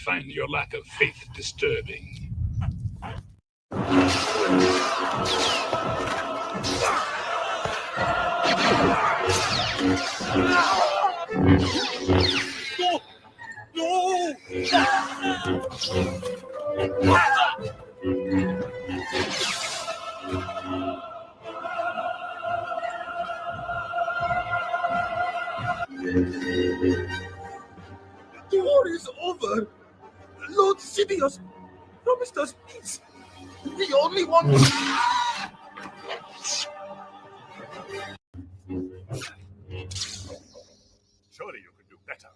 find your lack of faith disturbing. The war is over. Lord Sidious promised us peace. We only want Surely you could do better.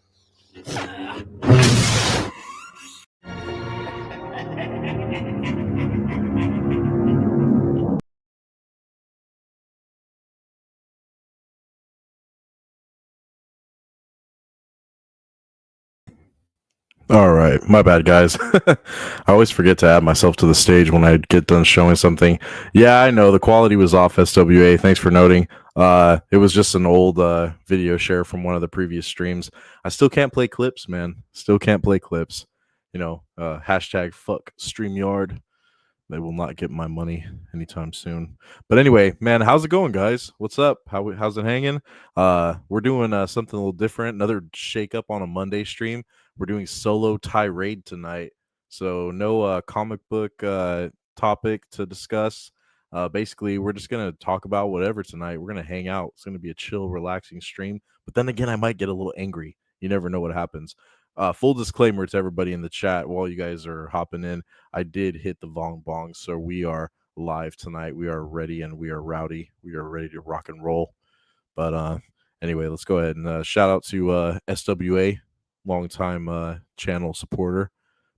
All right, my bad, guys. I always forget to add myself to the stage when I get done showing something. Yeah, I know the quality was off, SWA. Thanks for noting. It was just an old video share from one of the previous streams. I still can't play clips, man. Still can't play clips. You know, hashtag fuck StreamYard. They will not get my money anytime soon. But anyway, man, how's it going, guys? What's up? How's it hanging? We're doing something a little different. Another shake up on a Monday stream. We're doing solo tirade tonight. So no comic book topic to discuss. Basically, we're just gonna talk about whatever tonight. We're gonna hang out. It's gonna be a chill, relaxing stream. But then again, I might get a little angry. You never know what happens. Full disclaimer to everybody in the chat while you guys are hopping in. I did hit the Vong Bong, so we are live tonight. We are ready and we are rowdy. We are ready to rock and roll. But anyway, let's go ahead and shout out to SWA, longtime channel supporter.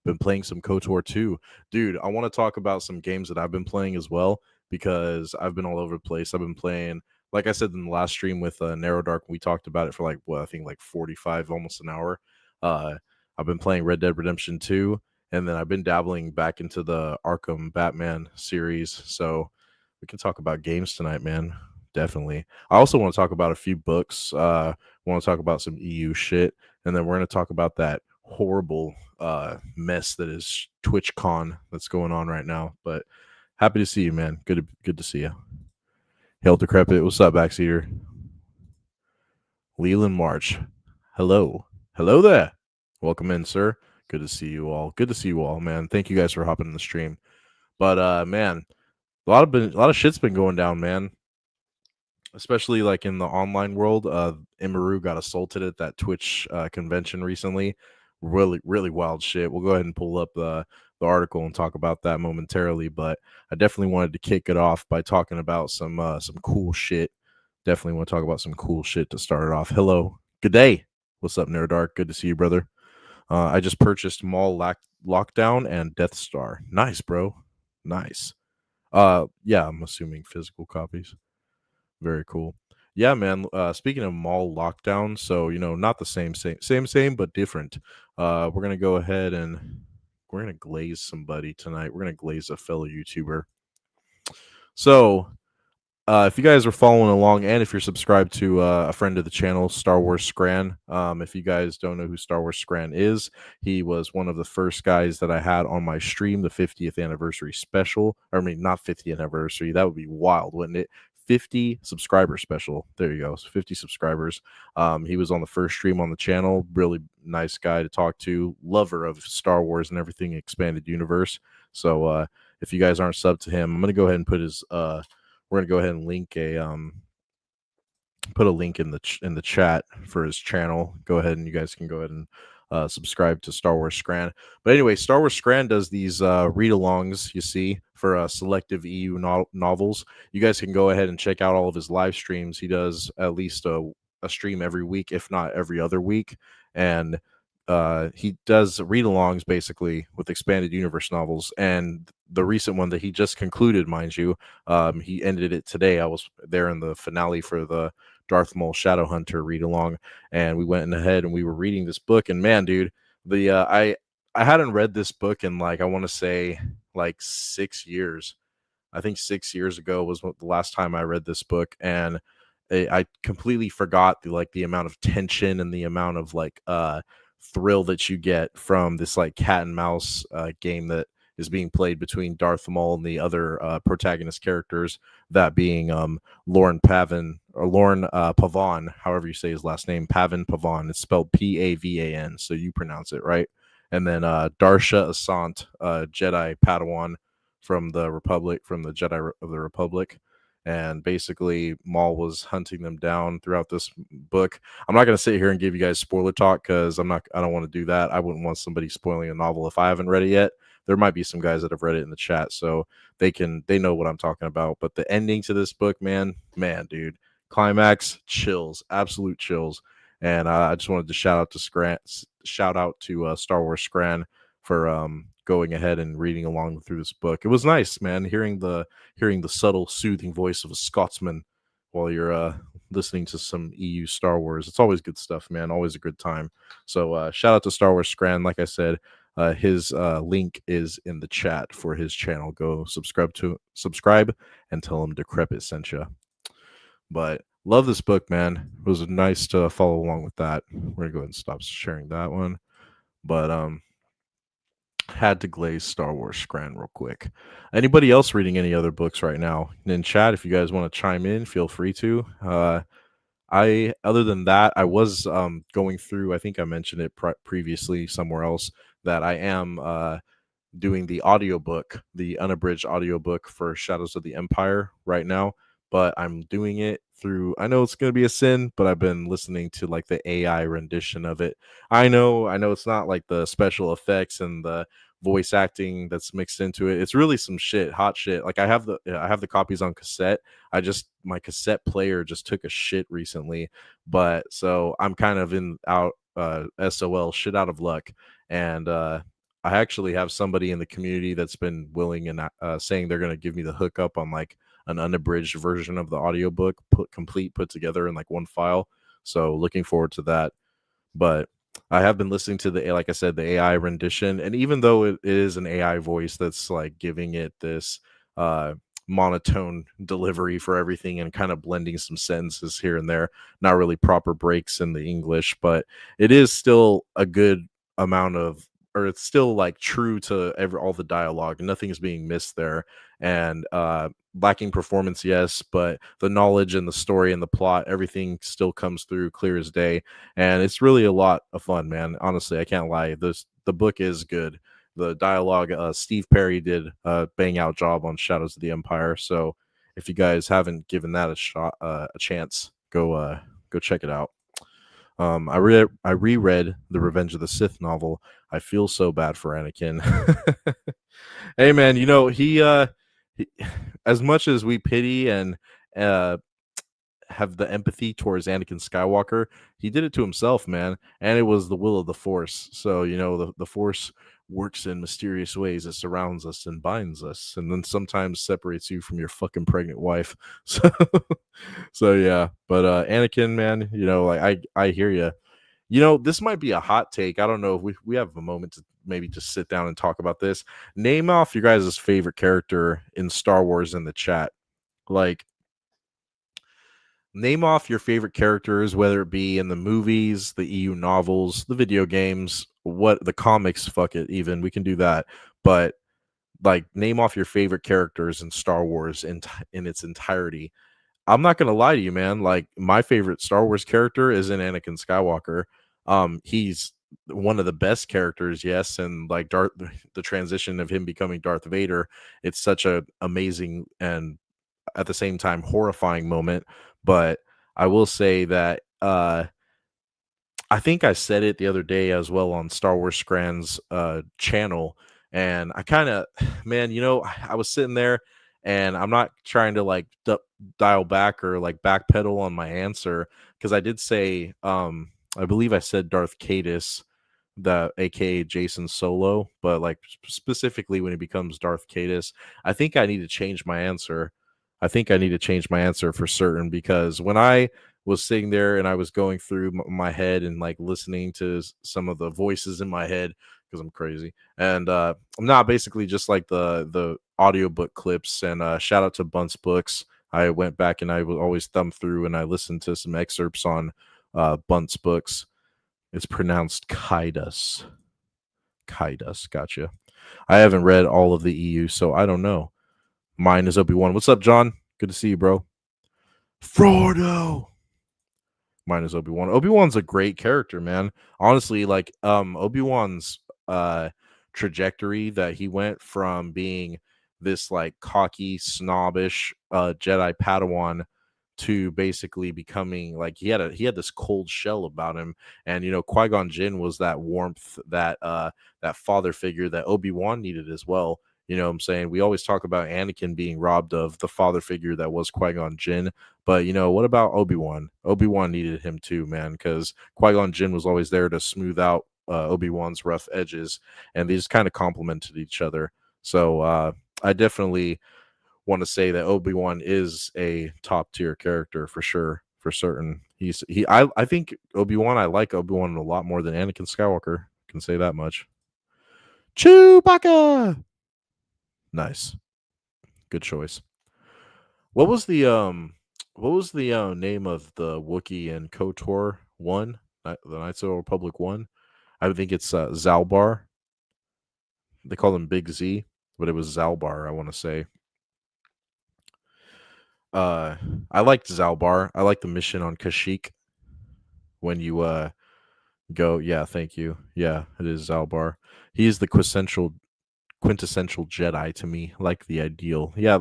Been playing some KOTOR 2. Dude, I want to talk about some games that I've been playing as well because I've been all over the place. I've been playing, like I said in the last stream with Narrow Dark, we talked about it for like, I think like 45, almost an hour. I've been playing Red Dead Redemption 2, and then I've been dabbling back into the Arkham Batman series. So we can talk about games tonight, man. Definitely. I also want to talk about a few books. Want to talk about some EU shit, and then we're going to talk about that horrible mess that is TwitchCon that's going on right now. But happy to see you, man. Good to see you. Hail Decrepit. What's up, Backseater? Leland March. Hello there. Welcome in, sir. Good to see you all. Good to see you all, man. Thank you guys for hopping in the stream. But man, a lot of shit's been going down, man. Especially like in the online world. Imaru got assaulted at that Twitch convention recently. Really wild shit. We'll go ahead and pull up the article and talk about that momentarily. But I definitely wanted to kick it off by talking about some cool shit. Definitely want to talk about some cool shit to start it off. Hello. Good day. What's up, Nerd Dark? Good to see you, brother. I just purchased Mall Lockdown and Death Star. Nice, bro. Nice. Yeah, I'm assuming physical copies. Very cool. Yeah, man. Speaking of Mall Lockdown, so not the same, but different. We're gonna go ahead and we're gonna glaze somebody tonight. We're gonna glaze a fellow YouTuber. So if you guys are following along and if you're subscribed to a friend of the channel, Star Wars Scran, if you guys don't know who Star Wars Scran is, he was one of the first guys that I had on my stream, the 50th anniversary special. Or, I mean, not 50th anniversary. That would be wild, wouldn't it? 50 subscriber special. There you go. 50 subscribers. He was on the first stream on the channel. Really nice guy to talk to. Lover of Star Wars and everything expanded universe. So if you guys aren't subbed to him, I'm going to go ahead and put his... we're gonna go ahead and link put a link in the chat for his channel. Go ahead and you guys can go ahead and subscribe to Star Wars Scran. But anyway, Star Wars Scran does these read-alongs, you see, for selective EU novels. You guys can go ahead and check out all of his live streams. He does at least a stream every week, if not every other week, and he does read-alongs basically with expanded universe novels. And the recent one that he just concluded, mind you, he ended it today. I was there in the finale for the Darth Maul Shadowhunter read-along, and we went ahead and we were reading this book. And man, dude, I hadn't read this book in I want to say 6 years. I think 6 years ago was the last time I read this book, and I completely forgot the amount of tension and the amount of thrill that you get from this like cat and mouse game that is being played between Darth Maul and the other protagonist characters, that being Lauren Pavin or Lauren Pavan, however you say his last name, Pavin Pavan. It's spelled Pavan, so you pronounce it right. And then Darsha Asant, Jedi Padawan from the Republic, from the Jedi of the Republic. And basically, Maul was hunting them down throughout this book. I'm not going to sit here and give you guys spoiler talk because I don't want to do that. I wouldn't want somebody spoiling a novel if I haven't read it yet. There might be some guys that have read it in the chat, so they know what I'm talking about. But the ending to this book, man, dude, climax, chills, absolute chills. And I just wanted to shout out to Star Wars Scran for going ahead and reading along through this book. It was nice, man, hearing the subtle, soothing voice of a Scotsman while you're listening to some EU Star Wars. It's always good stuff, man. Always a good time. So shout out to Star Wars Scran. Like I said, his link is in the chat for his channel. Go subscribe and tell him Decrepit sent you. But love this book, man. It was nice to follow along with that. We're gonna go ahead and stop sharing that one. But had to glaze Star Wars Scran real quick. Anybody else reading any other books right now? In chat, if you guys want to chime in, feel free to. Other than that, I was going through, I think I mentioned it previously somewhere else, that I am doing the audiobook, the unabridged audiobook for Shadows of the Empire right now, but I'm doing it through, I know it's going to be a sin, but I've been listening to like the AI rendition of it. I know it's not like the special effects and the voice acting that's mixed into it. It's really some hot shit. Like I have the copies on cassette. My cassette player just took a shit recently, but so I'm kind of SOL, shit out of luck. And I actually have somebody in the community that's been willing and saying they're going to give me the hookup on like an unabridged version of the audiobook, put together in like one file. So looking forward to that. But I have been listening to like I said, the AI rendition, and even though it is an AI voice that's like giving it this monotone delivery for everything and kind of blending some sentences here and there, not really proper breaks in the English, but it is still a good amount of, or it's still like true to all the dialogue, and nothing is being missed there. And lacking performance, yes, but the knowledge and the story and the plot, everything still comes through clear as day. And it's really a lot of fun, man. Honestly, I can't lie. The book is good. The dialogue, Steve Perry did a bang out job on Shadows of the Empire. So if you guys haven't given that a chance, go check it out. I reread the Revenge of the Sith novel. I feel so bad for Anakin. Hey man, he as much as we pity and have the empathy towards Anakin Skywalker, he did it to himself, man, and it was the will of the Force. So the Force works in mysterious ways. It surrounds us and binds us, and then sometimes separates you from your fucking pregnant wife. So yeah, but Anakin, man, like I hear you. This might be a hot take. I don't know if we have a moment to maybe just sit down and talk about this. Name off your guys' favorite character in Star Wars in the chat. Like, name off your favorite characters, whether it be in the movies, the EU novels, the video games, the comics, fuck it, even. We can do that. But, like, name off your favorite characters in Star Wars in its entirety. I'm not gonna lie to you, man. Like, my favorite Star Wars character is in Anakin Skywalker. He's one of the best characters, yes, and like the transition of him becoming Darth Vader, it's such a amazing and at the same time horrifying moment. But I will say that I think I said it the other day as well on Star Wars Scran's channel, and I kind of, man, I was sitting there, and I'm not trying to like dial back or like backpedal on my answer, because I did say, I believe I said Darth Caedus, aka Jason Solo, but like specifically when he becomes Darth Caedus, I think I need to change my answer. I think I need to change my answer for certain, because when I was sitting there and I was going through my head and like listening to some of the voices in my head, because I'm crazy, and I'm not basically just like the audiobook clips, and shout out to Bunce Books. I went back and I would always thumb through and I listened to some excerpts on Bunce Books. It's pronounced Kaidas. Kaidas, gotcha. I haven't read all of the EU, so I don't know. Mine is Obi-Wan. What's up, John? Good to see you, bro. Frodo. Mine is Obi-Wan. Obi-Wan's a great character, man. Honestly, like Obi-Wan's trajectory that he went from being this like cocky, snobbish Jedi Padawan to basically becoming like he had this cold shell about him. And Qui-Gon Jinn was that warmth, that father figure that Obi-Wan needed as well. You know what I'm saying? We always talk about Anakin being robbed of the father figure that was Qui-Gon Jinn. But what about Obi-Wan? Obi-Wan needed him too, man, because Qui-Gon Jinn was always there to smooth out Obi-Wan's rough edges, and they just kind of complemented each other. So I definitely want to say that Obi-Wan is a top tier character for sure, for certain. I think Obi-Wan, I like Obi-Wan a lot more than Anakin Skywalker. Can say that much. Chewbacca. Nice. Good choice. What was the name of the Wookiee in KOTOR 1? The Knights of the Republic 1? I think it's Zalbar. They call him Big Z, but it was Zalbar, I want to say. I liked Zalbar. I like the mission on Kashyyyk when you go. Yeah, thank you. Yeah, it is Zalbar. He is the quintessential Jedi to me, like the ideal. Yeah,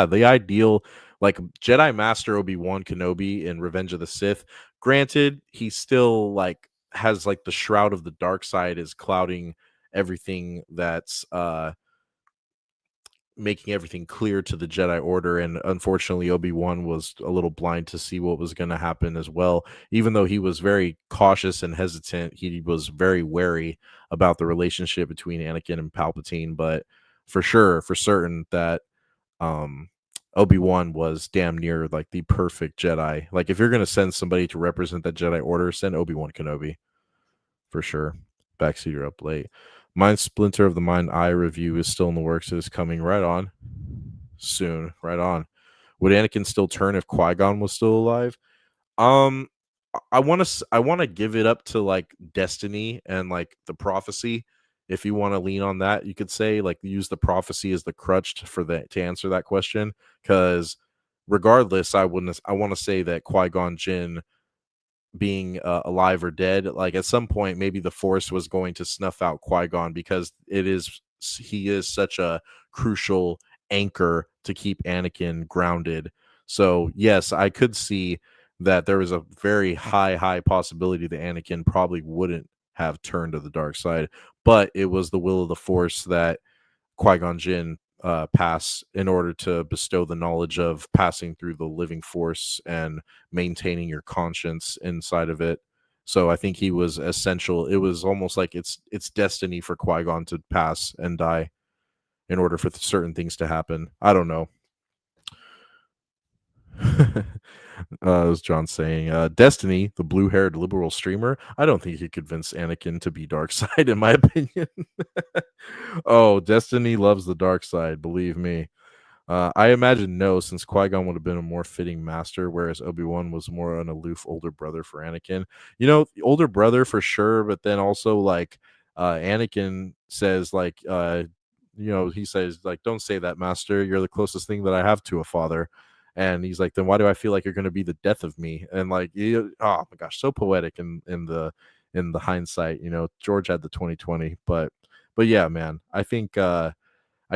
the ideal, like Jedi Master Obi-Wan Kenobi in Revenge of the Sith. Granted, he still like has like the shroud of the dark side is clouding everything that's making everything clear to the Jedi Order, and unfortunately Obi-Wan was a little blind to see what was going to happen as well. Even though he was very cautious and hesitant, he was very wary about the relationship between Anakin and Palpatine. But for sure, for certain, that Obi-Wan was damn near like the perfect Jedi. Like if you're going to send somebody to represent that Jedi Order, send Obi-Wan Kenobi for sure. Backseater up late. Mind Splinter of the Mind Eye review is still in the works. It is coming right on soon. Right on. Would Anakin still turn if Qui-Gon was still alive? I want to give it up to like destiny and like the prophecy. If you want to lean on that, you could say like use the prophecy as the crutch to answer that question. Because regardless, I want to say that Qui-Gon Jinn being alive or dead, like at some point maybe the Force was going to snuff out Qui-Gon, because he is such a crucial anchor to keep Anakin grounded. So yes, I could see that there was a very high possibility that Anakin probably wouldn't have turned to the dark side, but it was the will of the Force that Qui-Gon Jinn pass in order to bestow the knowledge of passing through the living Force and maintaining your conscience inside of it. So I think he was essential. It was almost like it's destiny for Qui-Gon to pass and die in order for certain things to happen. I don't know. As John saying, Destiny, the blue-haired liberal streamer, I don't think he convinced Anakin to be dark side, in my opinion. Oh, Destiny loves the dark side, believe me. I imagine no, since Qui-Gon would have been a more fitting master, whereas Obi-Wan was more an aloof older brother for Anakin. Older brother for sure, but then also like Anakin says like he says like, don't say that, master, you're the closest thing that I have to a father. And he's like, then why do I feel like you're going to be the death of me? And like, oh my gosh, so poetic in the hindsight. George had the 2020, but yeah, man, I think I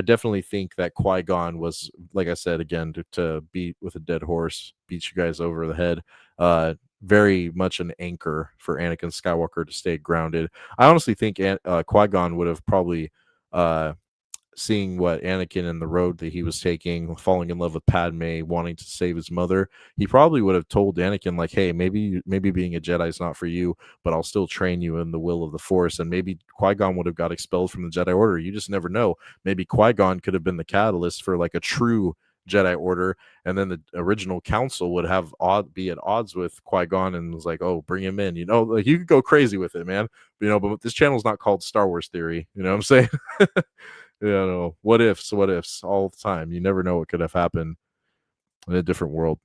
definitely think that Qui-Gon was, like I said again, to beat with a dead horse, beat you guys over the head. Very much an anchor for Anakin Skywalker to stay grounded. I honestly think Qui-Gon would have probably seeing what Anakin and the road that he was taking, falling in love with Padme, wanting to save his mother, he probably would have told Anakin like, hey, maybe being a Jedi is not for you, but I'll still train you in the will of the Force. And maybe Qui-Gon would have got expelled from the Jedi Order. You just never know. Maybe Qui-Gon could have been the catalyst for like a true Jedi Order, and then the original council would have be at odds with Qui-Gon and was like, oh, bring him in. Like you could go crazy with it, man. But this channel is not called Star Wars Theory. You know what I'm saying? What ifs all the time. You never know what could have happened in a different world.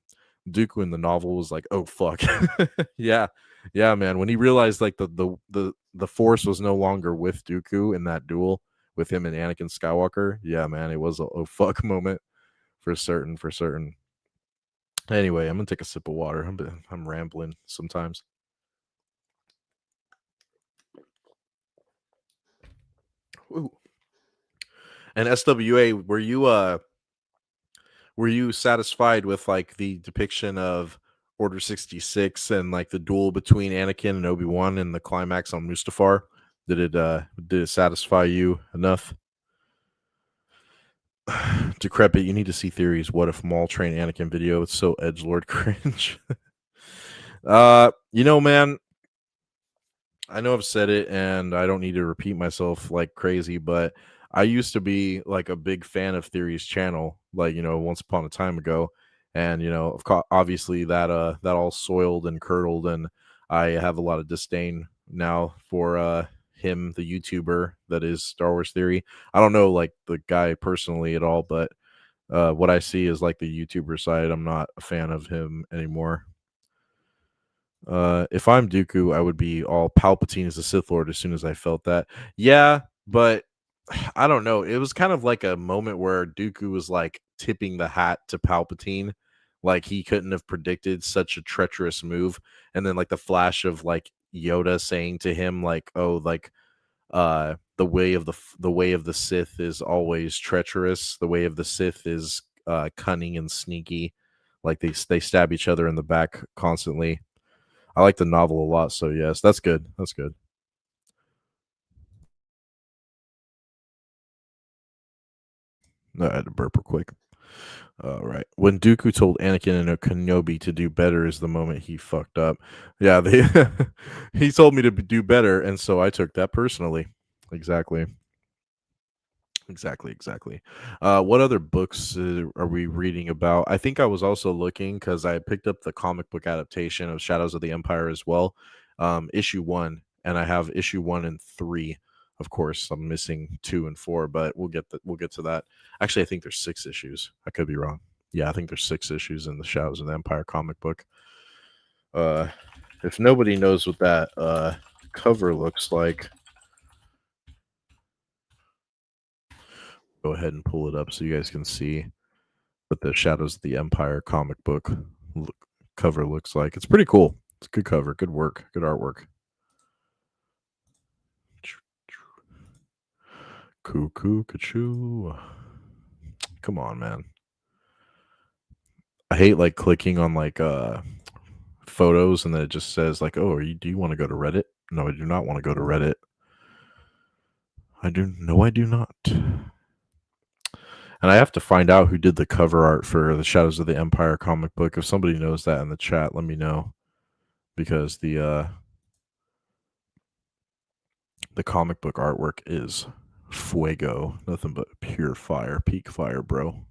Dooku in the novel was like, oh fuck. Yeah. Yeah, man. When he realized like the force was no longer with Dooku in that duel with him and Anakin Skywalker, yeah, man, it was a oh fuck moment for certain, for certain. Anyway, I'm gonna take a sip of water. I'm rambling sometimes. Ooh. And SWA, were you satisfied with like the depiction of Order 66 and like the duel between Anakin and Obi-Wan and the climax on Mustafar? Did it satisfy you enough? Decrepit, you need to see theories. What if Maul train Anakin video? It's so edgelord cringe. Man, I know I've said it and I don't need to repeat myself like crazy, but I used to be like a big fan of Theory's channel, like, once upon a time ago. And, of course, obviously that all soiled and curdled, and I have a lot of disdain now for him, the YouTuber that is Star Wars Theory. I don't know like the guy personally at all, but what I see is like the YouTuber side. I'm not a fan of him anymore. If I'm Dooku, I would be all Palpatine is the Sith Lord as soon as I felt that. Yeah, but I don't know. It was kind of like a moment where Dooku was like tipping the hat to Palpatine. Like he couldn't have predicted such a treacherous move. And then like the flash of like Yoda saying to him, like, oh, like the way of the Sith is always treacherous. The way of the Sith is cunning and sneaky. Like they stab each other in the back constantly. I like the novel a lot, so yes, that's good. That's good. No, I had to burp real quick. All right. When Dooku told Anakin and Kenobi to do better is the moment he fucked up. Yeah, he told me to do better, and so I took that personally. Exactly. Exactly. What other books are we reading about? I think I was also looking because I picked up the comic book adaptation of Shadows of the Empire as well, issue 1, and I have issue 1 and 3. Of course, I'm missing 2 and 4, but we'll get to that. Actually, I think there's 6 issues. I could be wrong. Yeah, I think there's 6 issues in the Shadows of the Empire comic book. If nobody knows what that cover looks like, go ahead and pull it up so you guys can see what the Shadows of the Empire comic book cover looks like. It's pretty cool. It's a good cover, good work, good artwork. Cuckoo, kachoo. Come on, man. I hate like clicking on like photos and then it just says like, oh, do you want to go to Reddit? No, I do not want to go to Reddit. I do not. And I have to find out who did the cover art for the Shadows of the Empire comic book. If somebody knows that in the chat, let me know. Because the comic book artwork is fuego. Nothing but pure fire. Peak fire, bro.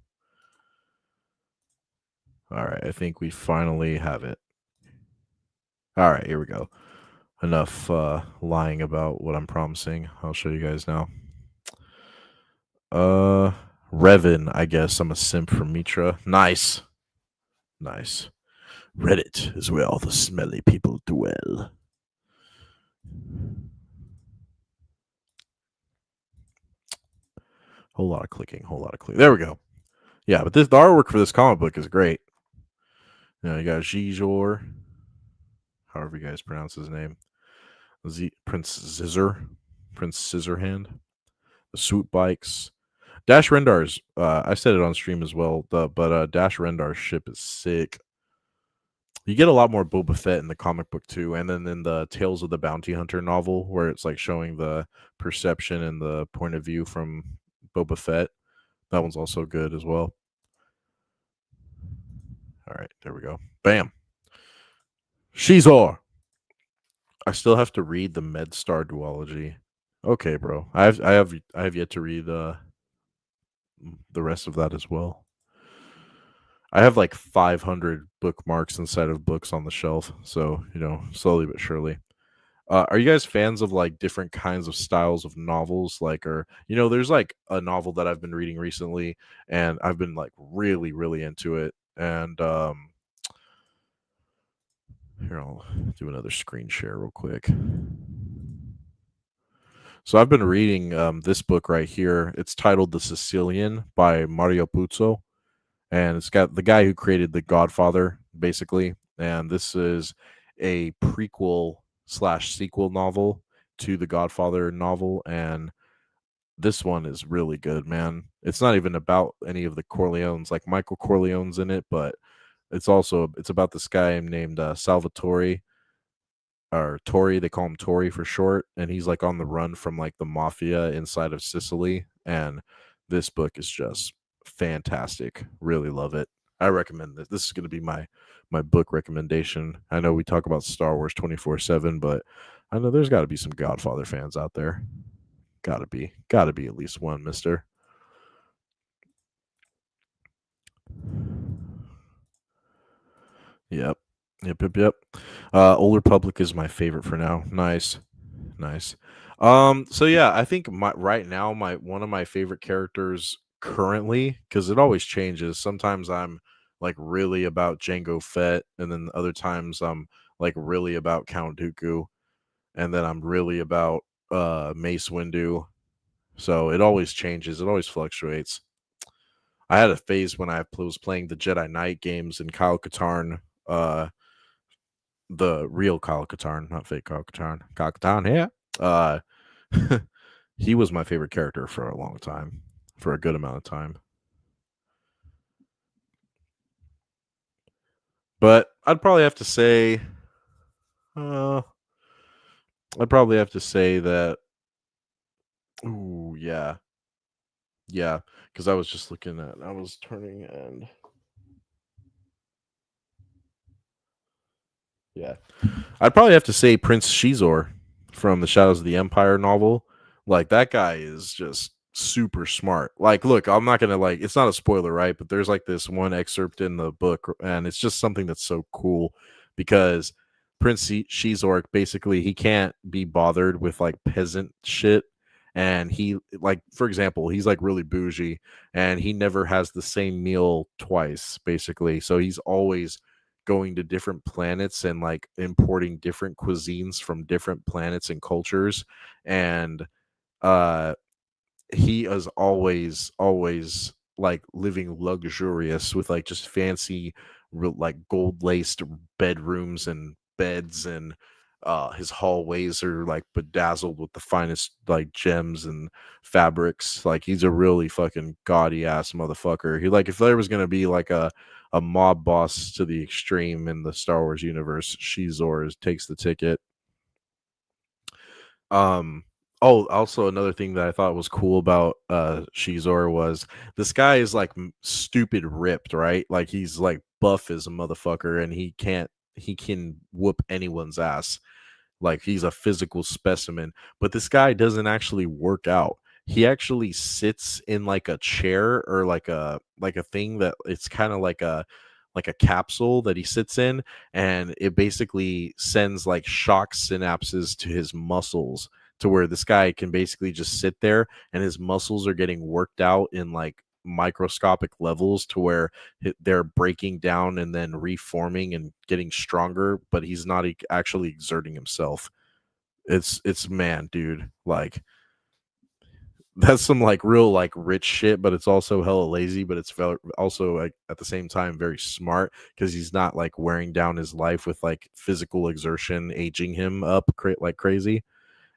All right, I think we finally have it. All right, here we go. Enough lying about what I'm promising. I'll show you guys now. Revan, I guess I'm a simp for Mitra. Nice. Reddit is where all the smelly people dwell. Whole lot of clicking. There we go. Yeah, but the artwork for this comic book is great. You got Gijor, however you guys pronounce his name. Prince Scissorhand. The Swoop Bikes. Dash Rendar's, I said it on stream as well, but Dash Rendar's ship is sick. You get a lot more Boba Fett in the comic book too, and then in the Tales of the Bounty Hunter novel, where it's like showing the perception and the point of view from Boba Fett. That one's also good as well. All right, there we go. Bam. Shizor. I still have to read the MedStar duology. Okay, bro. I have yet to read the rest of that as well. I have like 500 bookmarks inside of books on the shelf, so slowly but surely. Are you guys fans of like different kinds of styles of novels? Like, or there's like a novel that I've been reading recently, and I've been like really, really into it. And Here, I'll do another screen share real quick. So I've been reading this book right here. It's titled The Sicilian by Mario Puzo, and it's got the guy who created The Godfather, basically. And this is a prequel slash sequel novel to the Godfather novel, and this one is really good, man. It's not even about any of the Corleones, like Michael Corleone's in it, but it's about this guy named Salvatore, or Tori. They call him Tori for short, and he's like on the run from like the mafia inside of Sicily. And this book is just fantastic. Really love it. I recommend this. This is going to be my book recommendation. I know we talk about Star Wars 24/7, but I know there's got to be some Godfather fans out there. Got to be at least one, Mister. Yep. Yep. Old Republic is my favorite for now. Nice. So yeah, I think right now my one of my favorite characters currently, because it always changes. Sometimes I'm like really about Jango Fett, and then other times I'm like really about Count Dooku, and then I'm really about Mace Windu. So it always changes. It always fluctuates. I had a phase when I was playing the Jedi Knight games and Kyle Katarn, the real Kyle Katarn, not fake Kyle Katarn. Kyle Katarn, yeah. He was my favorite character for a long time, for a good amount of time. But I'd probably have to say, that. Ooh, yeah, because I was just I was turning and yeah, I'd probably have to say Prince Shizor from the Shadows of the Empire novel. Like that guy is just super smart. Like, look, I'm not gonna like it's not a spoiler, right? But there's like this one excerpt in the book, and it's just something that's so cool because Shizor basically he can't be bothered with like peasant shit. And he like, for example, he's like really bougie and he never has the same meal twice, basically. So he's always going to different planets and like importing different cuisines from different planets and cultures. And uh he is always like living luxurious with like just fancy like gold laced bedrooms and beds, and his hallways are like bedazzled with the finest like gems and fabrics. Like he's a really fucking gaudy ass motherfucker. He like, if there was going to be like a mob boss to the extreme in the Star Wars universe, Shizor takes the ticket. Oh, also another thing that I thought was cool about Shizor was this guy is like stupid ripped, right? Like he's like buff as a motherfucker, and he can whoop anyone's ass. Like he's a physical specimen, but this guy doesn't actually work out. He actually sits in like a chair or like a thing that it's kind of like a capsule that he sits in, and it basically sends like shock synapses to his muscles, to where this guy can basically just sit there and his muscles are getting worked out in like microscopic levels, to where they're breaking down and then reforming and getting stronger, but he's not actually exerting himself. It's man, dude, like that's some like real like rich shit, but it's also hella lazy, but it's also like at the same time very smart, because he's not like wearing down his life with like physical exertion aging him up like crazy.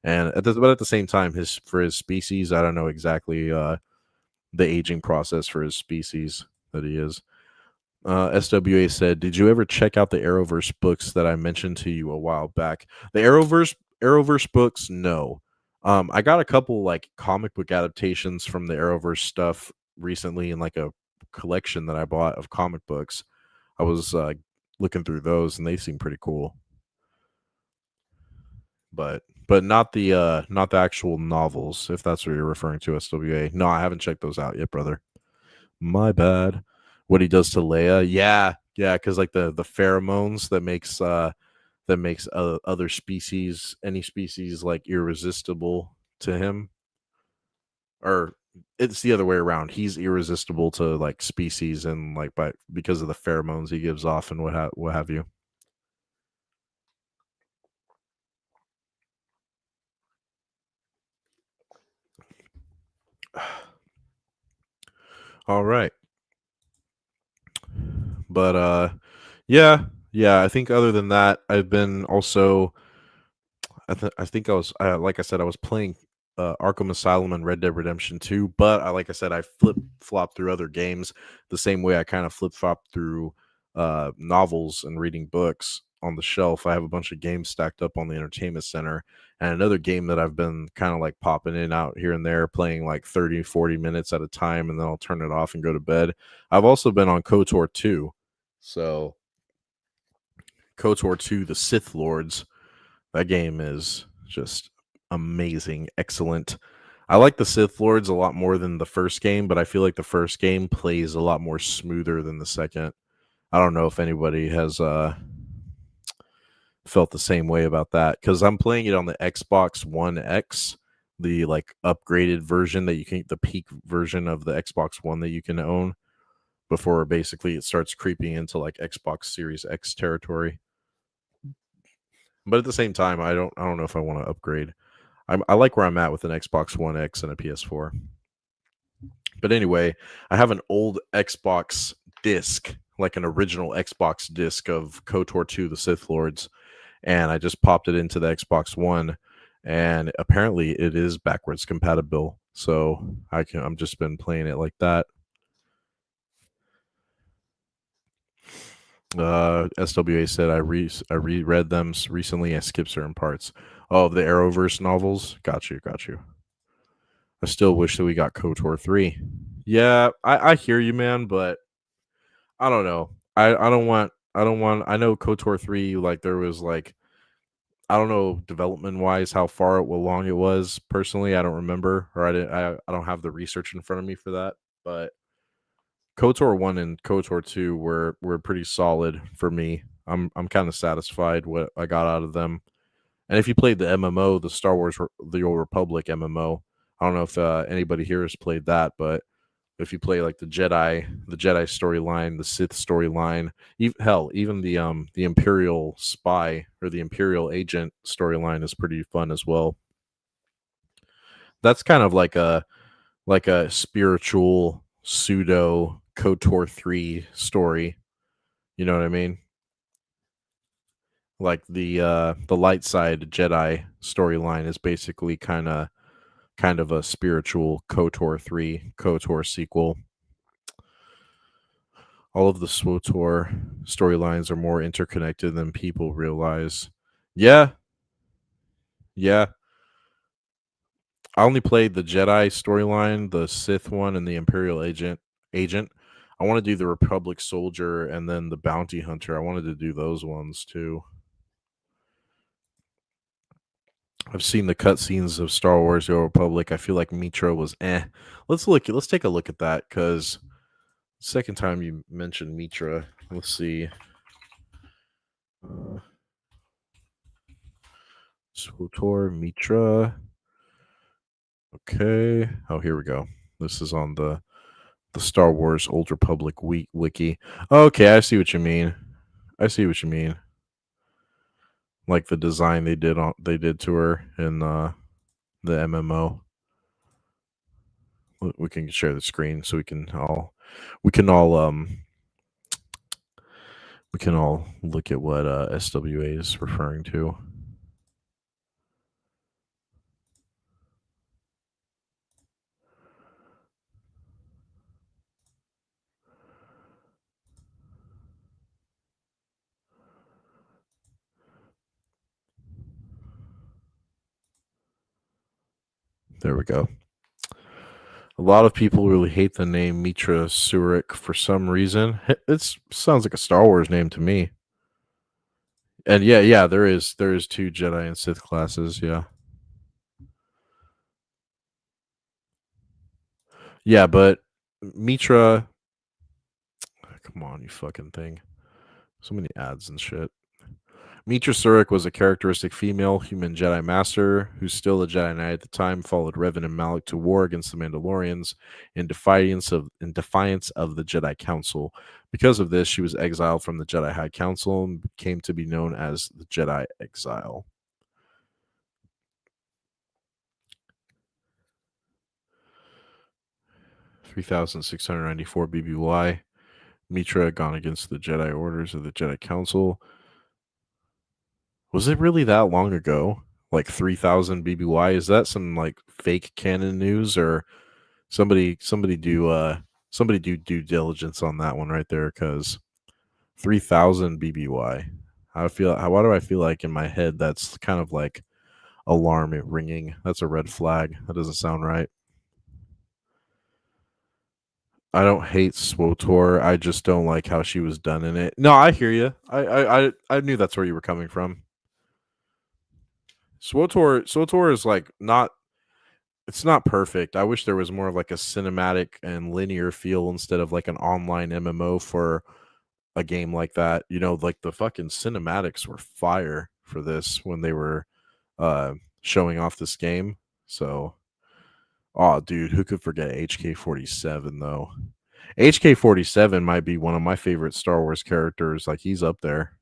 And but at the same time, for his species, I don't know exactly the aging process for his species that he is. SWA said, "Did you ever check out the Arrowverse books that I mentioned to you a while back?" The Arrowverse books, no. I got a couple like comic book adaptations from the Arrowverse stuff recently in like a collection that I bought of comic books. I was looking through those, and they seem pretty cool. But not the actual novels, if that's what you're referring to, SWA. No, I haven't checked those out yet, brother. My bad. What he does to Leia, yeah, because like the pheromones that makes other species, any species, like irresistible to him, or it's the other way around. He's irresistible to like species, and like because of the pheromones he gives off and what have you. All right. But yeah, I think other than that, I've been also I think I was like I said, I was playing Arkham Asylum and Red Dead Redemption 2, but like I said, I flip flop through other games the same way I kind of flip flop through novels and reading books on the shelf. I have a bunch of games stacked up on the entertainment center, and another game that I've been kind of like popping in out here and there, playing like 30, 40 minutes at a time, and then I'll turn it off and go to bed. I've also been on KOTOR 2. So KOTOR 2, The Sith Lords, that game is just amazing, excellent. I like the Sith Lords a lot more than the first game, but I feel like the first game plays a lot more smoother than the second. I don't know if anybody has felt the same way about that, because I'm playing it on the Xbox One X, the like upgraded version that you can, the peak version of the Xbox One that you can own before basically it starts creeping into like Xbox Series X territory. But at the same time, I don't know if I want to upgrade. I like where I'm at with an Xbox One X and a PS4. But anyway, I have an old Xbox disc, like an original Xbox disc of KOTOR 2, The Sith Lords, and I just popped it into the Xbox One, and apparently it is backwards compatible. So I'm just been playing it like that. SWA said I reread them recently. I skipped certain parts. Oh, the Arrowverse novels. Got you. I still wish that we got KOTOR 3. Yeah, I hear you, man, but I don't know. I don't want I know KOTOR 3, like there was like, I don't know development wise how far along it was. Personally, I don't remember, or I don't have the research in front of me for that. But KOTOR 1 and KOTOR 2 were pretty solid for me. I'm kind of satisfied what I got out of them. And if you played the MMO, the Star Wars The Old Republic MMO, I don't know if anybody here has played that, but if you play like the Jedi storyline, the Sith storyline, even the Imperial spy or the Imperial agent storyline is pretty fun as well. That's kind of like a spiritual pseudo KOTOR 3 story. You know what I mean? Like the light side Jedi storyline is basically kind of a spiritual KOTOR 3 KOTOR sequel. All of the SWTOR storylines are more interconnected than people realize. Yeah, yeah. I only played the Jedi storyline, the Sith one, and the Imperial agent. I want to do the Republic soldier and then the bounty hunter. I wanted to do those ones too. I've seen the cutscenes of Star Wars: The Old Republic. I feel like Mitra was eh. Let's take a look at that, because second time you mentioned Mitra. Let's see. SWTOR Mitra. Okay. Oh, here we go. This is on the Star Wars Old Republic wiki. Okay, I see what you mean. Like the design they did to her in the MMO. We can share the screen so we can all we can all look at what SWA is referring to. There we go. A lot of people really hate the name Mitra Surik for some reason. It sounds like a Star Wars name to me. And yeah, there is two Jedi and Sith classes. Yeah, yeah, but Mitra, come on, you fucking thing. So many ads and shit. Mitra Surik was a characteristic female human Jedi Master who's still a Jedi Knight at the time, followed Revan and Malak to war against the Mandalorians in defiance of the Jedi Council. Because of this, she was exiled from the Jedi High Council and came to be known as the Jedi Exile. 3,694 BBY. Mitra gone against the Jedi orders of the Jedi Council. Was it really that long ago? Like 3,000 BBY? Is that some like fake canon news, or somebody do due diligence on that one right there? Because 3,000 BBY. Why do I feel like in my head that's kind of like alarm ringing? That's a red flag. That doesn't sound right. I don't hate SWOTOR. I just don't like how she was done in it. No, I hear you. I knew that's where you were coming from. SWOTOR is like not. It's not perfect. I wish there was more of like a cinematic and linear feel instead of like an online MMO for a game like that. You know, like the fucking cinematics were fire for this when they were showing off this game. So, oh, dude, who could forget HK-47 though? HK-47 might be one of my favorite Star Wars characters. Like, he's up there.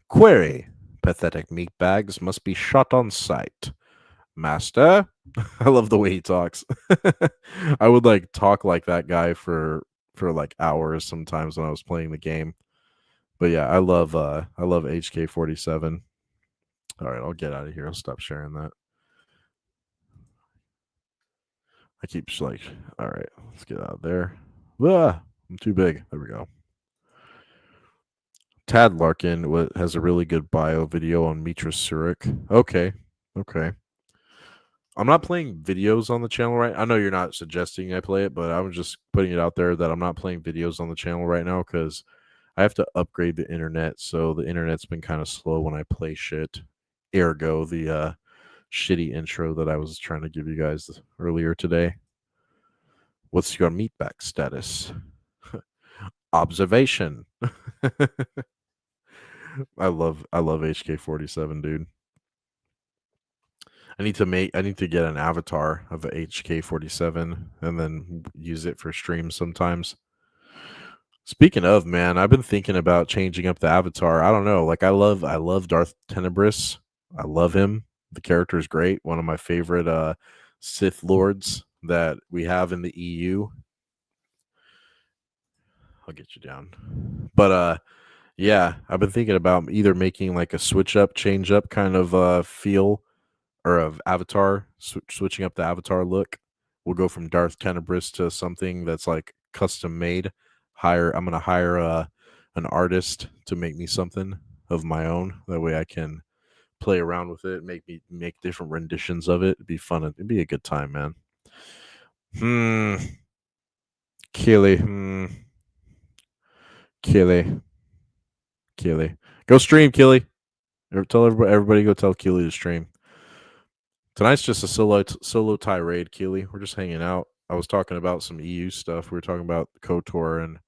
Query: pathetic meatbags must be shot on sight. Master, I love the way he talks. I would like talk like that guy for like hours sometimes when I was playing the game. But yeah, I love HK-47. All right, I'll get out of here. I'll stop sharing that. I keep like, all right, let's get out of there. Ah, I'm too big. There we go. Tad Larkin has a really good bio video on Mitra Surik. Okay. I'm not playing videos on the channel right. I know you're not suggesting I play it, but I'm just putting it out there that I'm not playing videos on the channel right now because I have to upgrade the internet. So the internet's been kind of slow when I play shit. Ergo, the shitty intro that I was trying to give you guys earlier today. What's your meatback status? Observation. I love HK-47, dude. I need to get an avatar of a HK-47 and then use it for streams sometimes. Speaking of, man, I've been thinking about changing up the avatar. I don't know, like I love Darth Tenebris. I love him. The character is great. One of my favorite Sith lords that we have in the EU. I'll get you down. But yeah, I've been thinking about either making like a switch up, change up kind of feel or of avatar, switching up the avatar look. We'll go from Darth Tenebris to something that's like custom made. I'm gonna hire an artist to make me something of my own. That way I can play around with it, make different renditions of it. It'd be fun. It'd be a good time, man. Keely. Keely. Go stream, Keely. Tell everybody go tell Keely to stream. Tonight's just a solo tirade, Keely. We're just hanging out. I was talking about some EU stuff. We were talking about KOTOR, and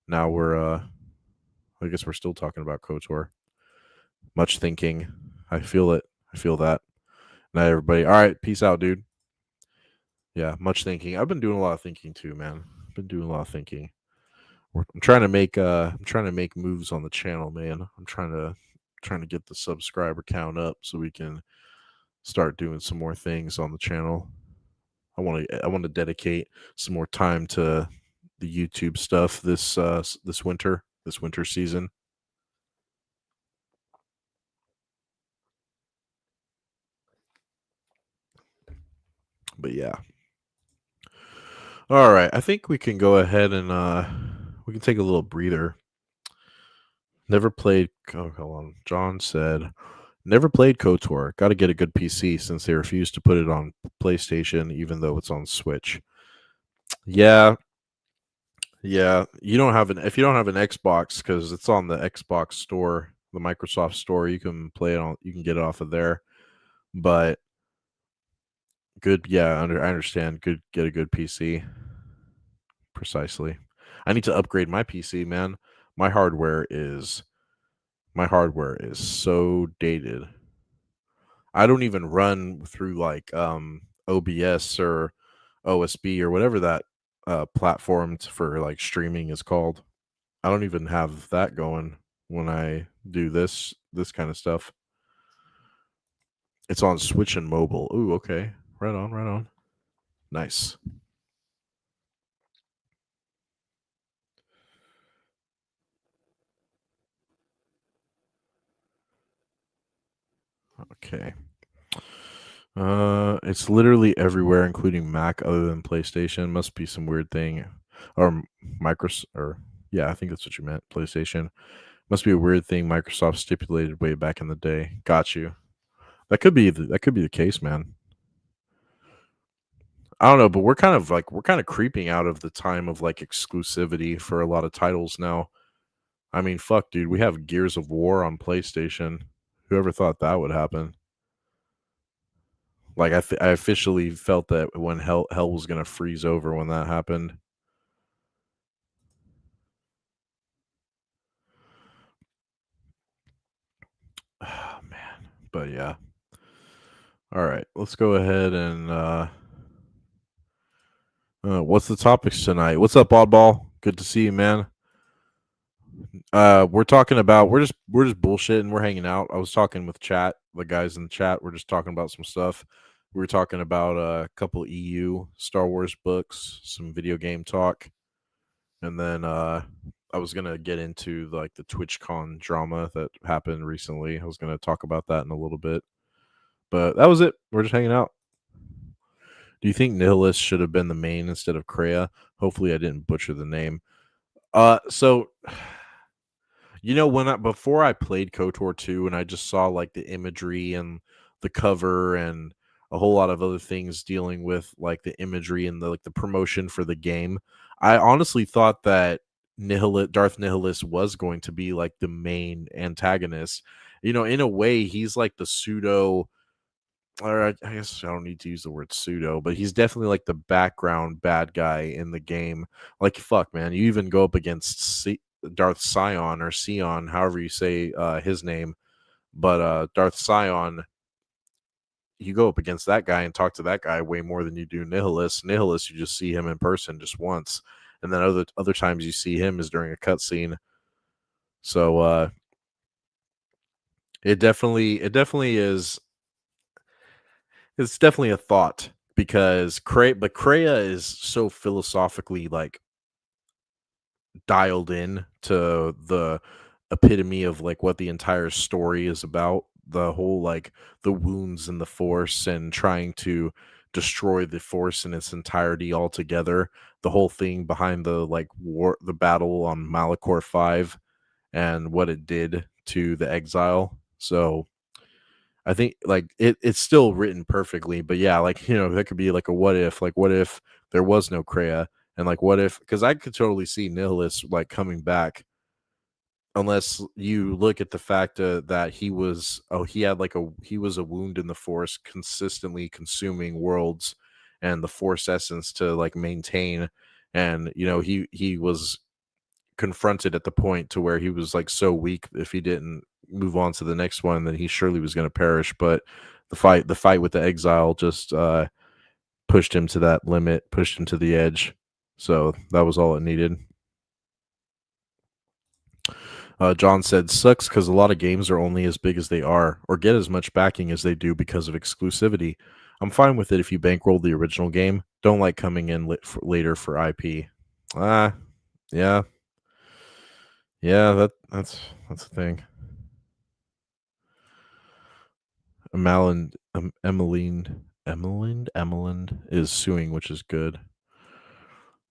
now I guess we're still talking about KOTOR. Much thinking. I feel it. I feel that. Night, everybody. All right, peace out, dude. Yeah, much thinking. I've been doing a lot of thinking too, man. I've been doing a lot of thinking. I'm trying to make moves on the channel, man. I'm trying to get the subscriber count up so we can start doing some more things on the channel. I want to dedicate some more time to the YouTube stuff this winter season. But yeah. All right, I think we can go ahead and we can take a little breather. Never played. Oh, hold on. John said, never played KOTOR. Got to get a good PC since they refuse to put it on PlayStation, even though it's on Switch. Yeah. You don't have if you don't have an Xbox, because it's on the Xbox store, the Microsoft store. You can play it on. You can get it off of there. But good. Yeah, I understand. Good. Get a good PC. Precisely. I need to upgrade my PC, man. My hardware is so dated. I don't even run through like OBS or OSB or whatever that platform for like streaming is called. I don't even have that going when I do this kind of stuff. It's on Switch and mobile. Ooh, okay. Right on. Nice. Okay. It's literally everywhere, including Mac, other than PlayStation. Must be some weird thing, or Microsoft, or yeah, I think that's what you meant. PlayStation must be a weird thing Microsoft stipulated way back in the day. Got you. That could be the case, man. I don't know, but we're kind of creeping out of the time of like exclusivity for a lot of titles now. I mean, fuck, dude, we have Gears of War on PlayStation. Whoever thought that would happen? Like I officially felt that when hell was gonna freeze over when that happened. Oh, man, but yeah. All right, let's go ahead and what's the topics tonight? What's up, Oddball? Good to see you, man. We're talking about we're just bullshitting. We're hanging out. I was talking with chat, the guys in the chat. We're just talking about some stuff. We were talking about a couple EU Star Wars books, some video game talk, and then I was gonna get into like the TwitchCon drama that happened recently. I was gonna talk about that in a little bit, but that was it. We're just hanging out. Do you think Nihilist should have been the main instead of Kreia? Hopefully, I didn't butcher the name. So when before I played KOTOR 2 and I just saw like the imagery and the cover and a whole lot of other things dealing with like the imagery and the promotion for the game, I honestly thought that Darth Nihilus was going to be like the main antagonist. In a way, he's like the pseudo, or I guess I don't need to use the word pseudo, but he's definitely like the background bad guy in the game. Like, fuck, man, you even go up against Darth Sion or Sion, however you say his name, but Darth Sion, you go up against that guy and talk to that guy way more than you do Nihilus. Nihilus, you just see him in person just once, and then other times you see him is during a cutscene. So it definitely is. It's definitely a thought because Kreia is so philosophically like dialed in to the epitome of like what the entire story is about. The whole like the wounds in the Force and trying to destroy the Force in its entirety altogether. The whole thing behind the battle on Malachor 5 and what it did to the exile. So I think like it's still written perfectly, but yeah, like that could be like a what if there was no Kreia, and like what if, because I could totally see Nihilus like coming back, unless you look at the fact that he was a wound in the Force, consistently consuming worlds and the Force essence to like maintain, and he was confronted at the point to where he was like so weak, if he didn't move on to the next one, then he surely was going to perish. But the fight with the exile just pushed him to that limit, pushed him to the edge. So that was all it needed. John said, sucks because a lot of games are only as big as they are or get as much backing as they do because of exclusivity. I'm fine with it if you bankroll the original game. Don't like coming in later for IP. Yeah, yeah, that's the thing. Emmeline is suing, which is good.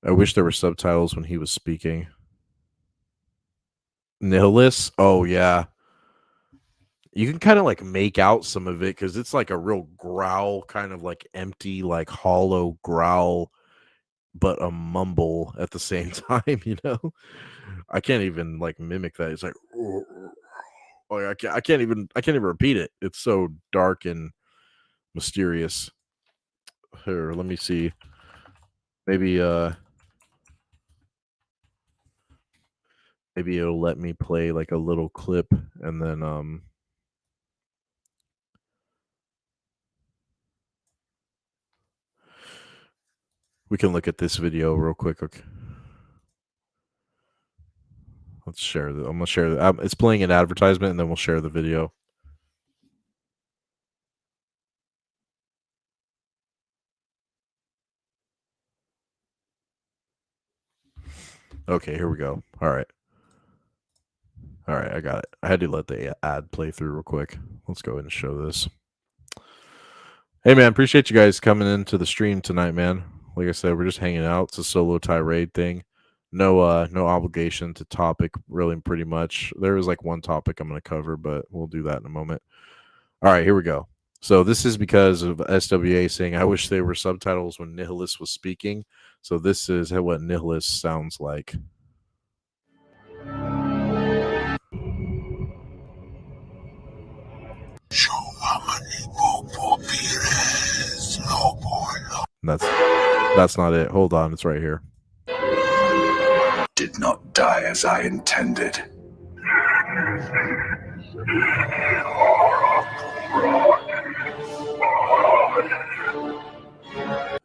I wish there were subtitles when he was speaking. Nihilus? Oh yeah. You can kind of like make out some of it because it's like a real growl, kind of like empty, like hollow growl, but a mumble at the same time. I can't even like mimic that. It's like oh, I can't even repeat it. It's so dark and mysterious. Here, let me see. Maybe maybe it'll let me play like a little clip, and then we can look at this video real quick. Okay. Let's share I'm gonna share it's playing an advertisement, and then we'll share the video. Okay, here we go. All right. All right, I got it. I had to let the ad play through real quick. Let's go ahead and show this. Hey, man, appreciate you guys coming into the stream tonight, man. Like I said, we're just hanging out. It's a solo tirade thing. No, no obligation to topic, really, pretty much. There is like one topic I'm going to cover, but we'll do that in a moment. All right, here we go. So this is because of SWA saying, I wish there were subtitles when Nihilist was speaking. So this is what Nihilist sounds like. That's not it. Hold on, it's right here. Did not die as I intended.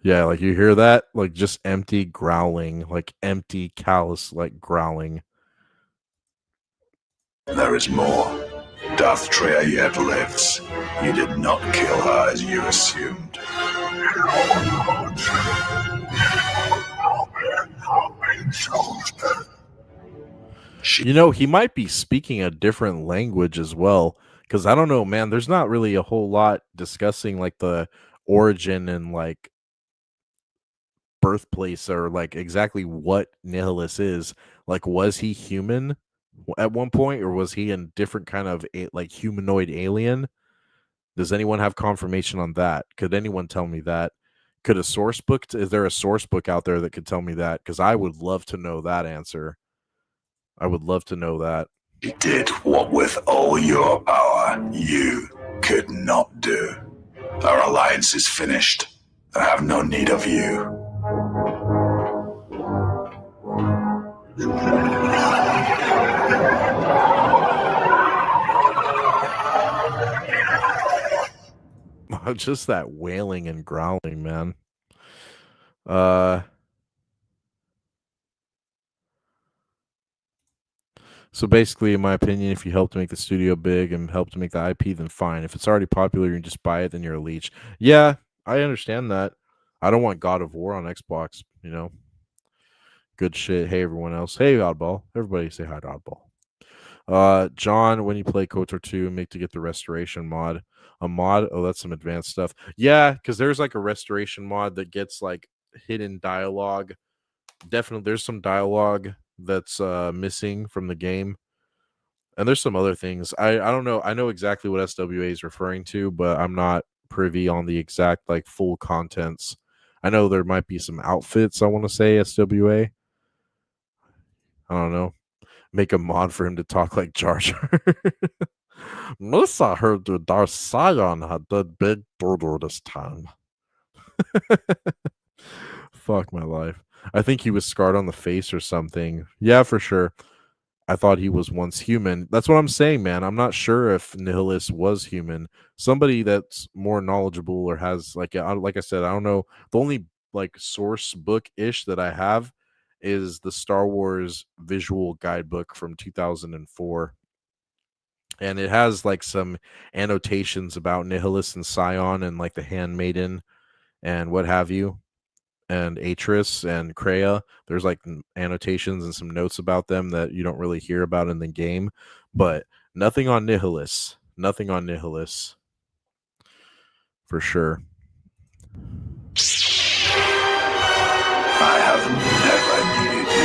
Yeah, like you hear that? Like just empty growling, like empty callous, like growling. There is more. Darth Treya yet lives. You did not kill her as you assumed. You know, he might be speaking a different language as well. Because I don't know, man, there's not really a whole lot discussing like the origin and like birthplace or like exactly what Nihilus is. Like, was he human at one point, or was he a different kind of like humanoid alien? Does anyone have confirmation on that? Could anyone tell me that? Could a source book? Is there a source book out there that could tell me that? Because I would love to know that answer. I would love to know that. You did what with all your power you could not do. Our alliance is finished. I have no need of you. Just that wailing and growling, man. So basically, in my opinion, if you help to make the studio big and help to make the IP, then fine. If it's already popular, you just buy it, then you're a leech. Yeah, I understand that. I don't want God of War on Xbox, you know. Good shit. Hey, everyone else. Hey, Oddball. Everybody say hi to Oddball. John, when you play KOTOR 2, make to get the restoration mod. A mod? Oh, that's some advanced stuff. Yeah, because there's like a restoration mod that gets like hidden dialogue. Definitely, there's some dialogue that's missing from the game, and there's some other things. I don't know. I know exactly what SWA is referring to, but I'm not privy on the exact like full contents. I know there might be some outfits. I want to say SWA. I don't know. Make a mod for him to talk like Jar Jar. Melissa heard the Darth Sion had that big doodle this time. Fuck my life. I think he was scarred on the face or something. Yeah, for sure. I thought he was once human. That's what I'm saying, man. I'm not sure if Nihilus was human. Somebody that's more knowledgeable or has like I said, I don't know. The only like source book ish that I have is the Star Wars visual guidebook from 2004. And it has like some annotations about Nihilus and Scion and like the Handmaiden and what have you, and Atris and Kreia. There's like annotations and some notes about them that you don't really hear about in the game, but nothing on Nihilus. Nothing on Nihilus. For sure. I have never needed you.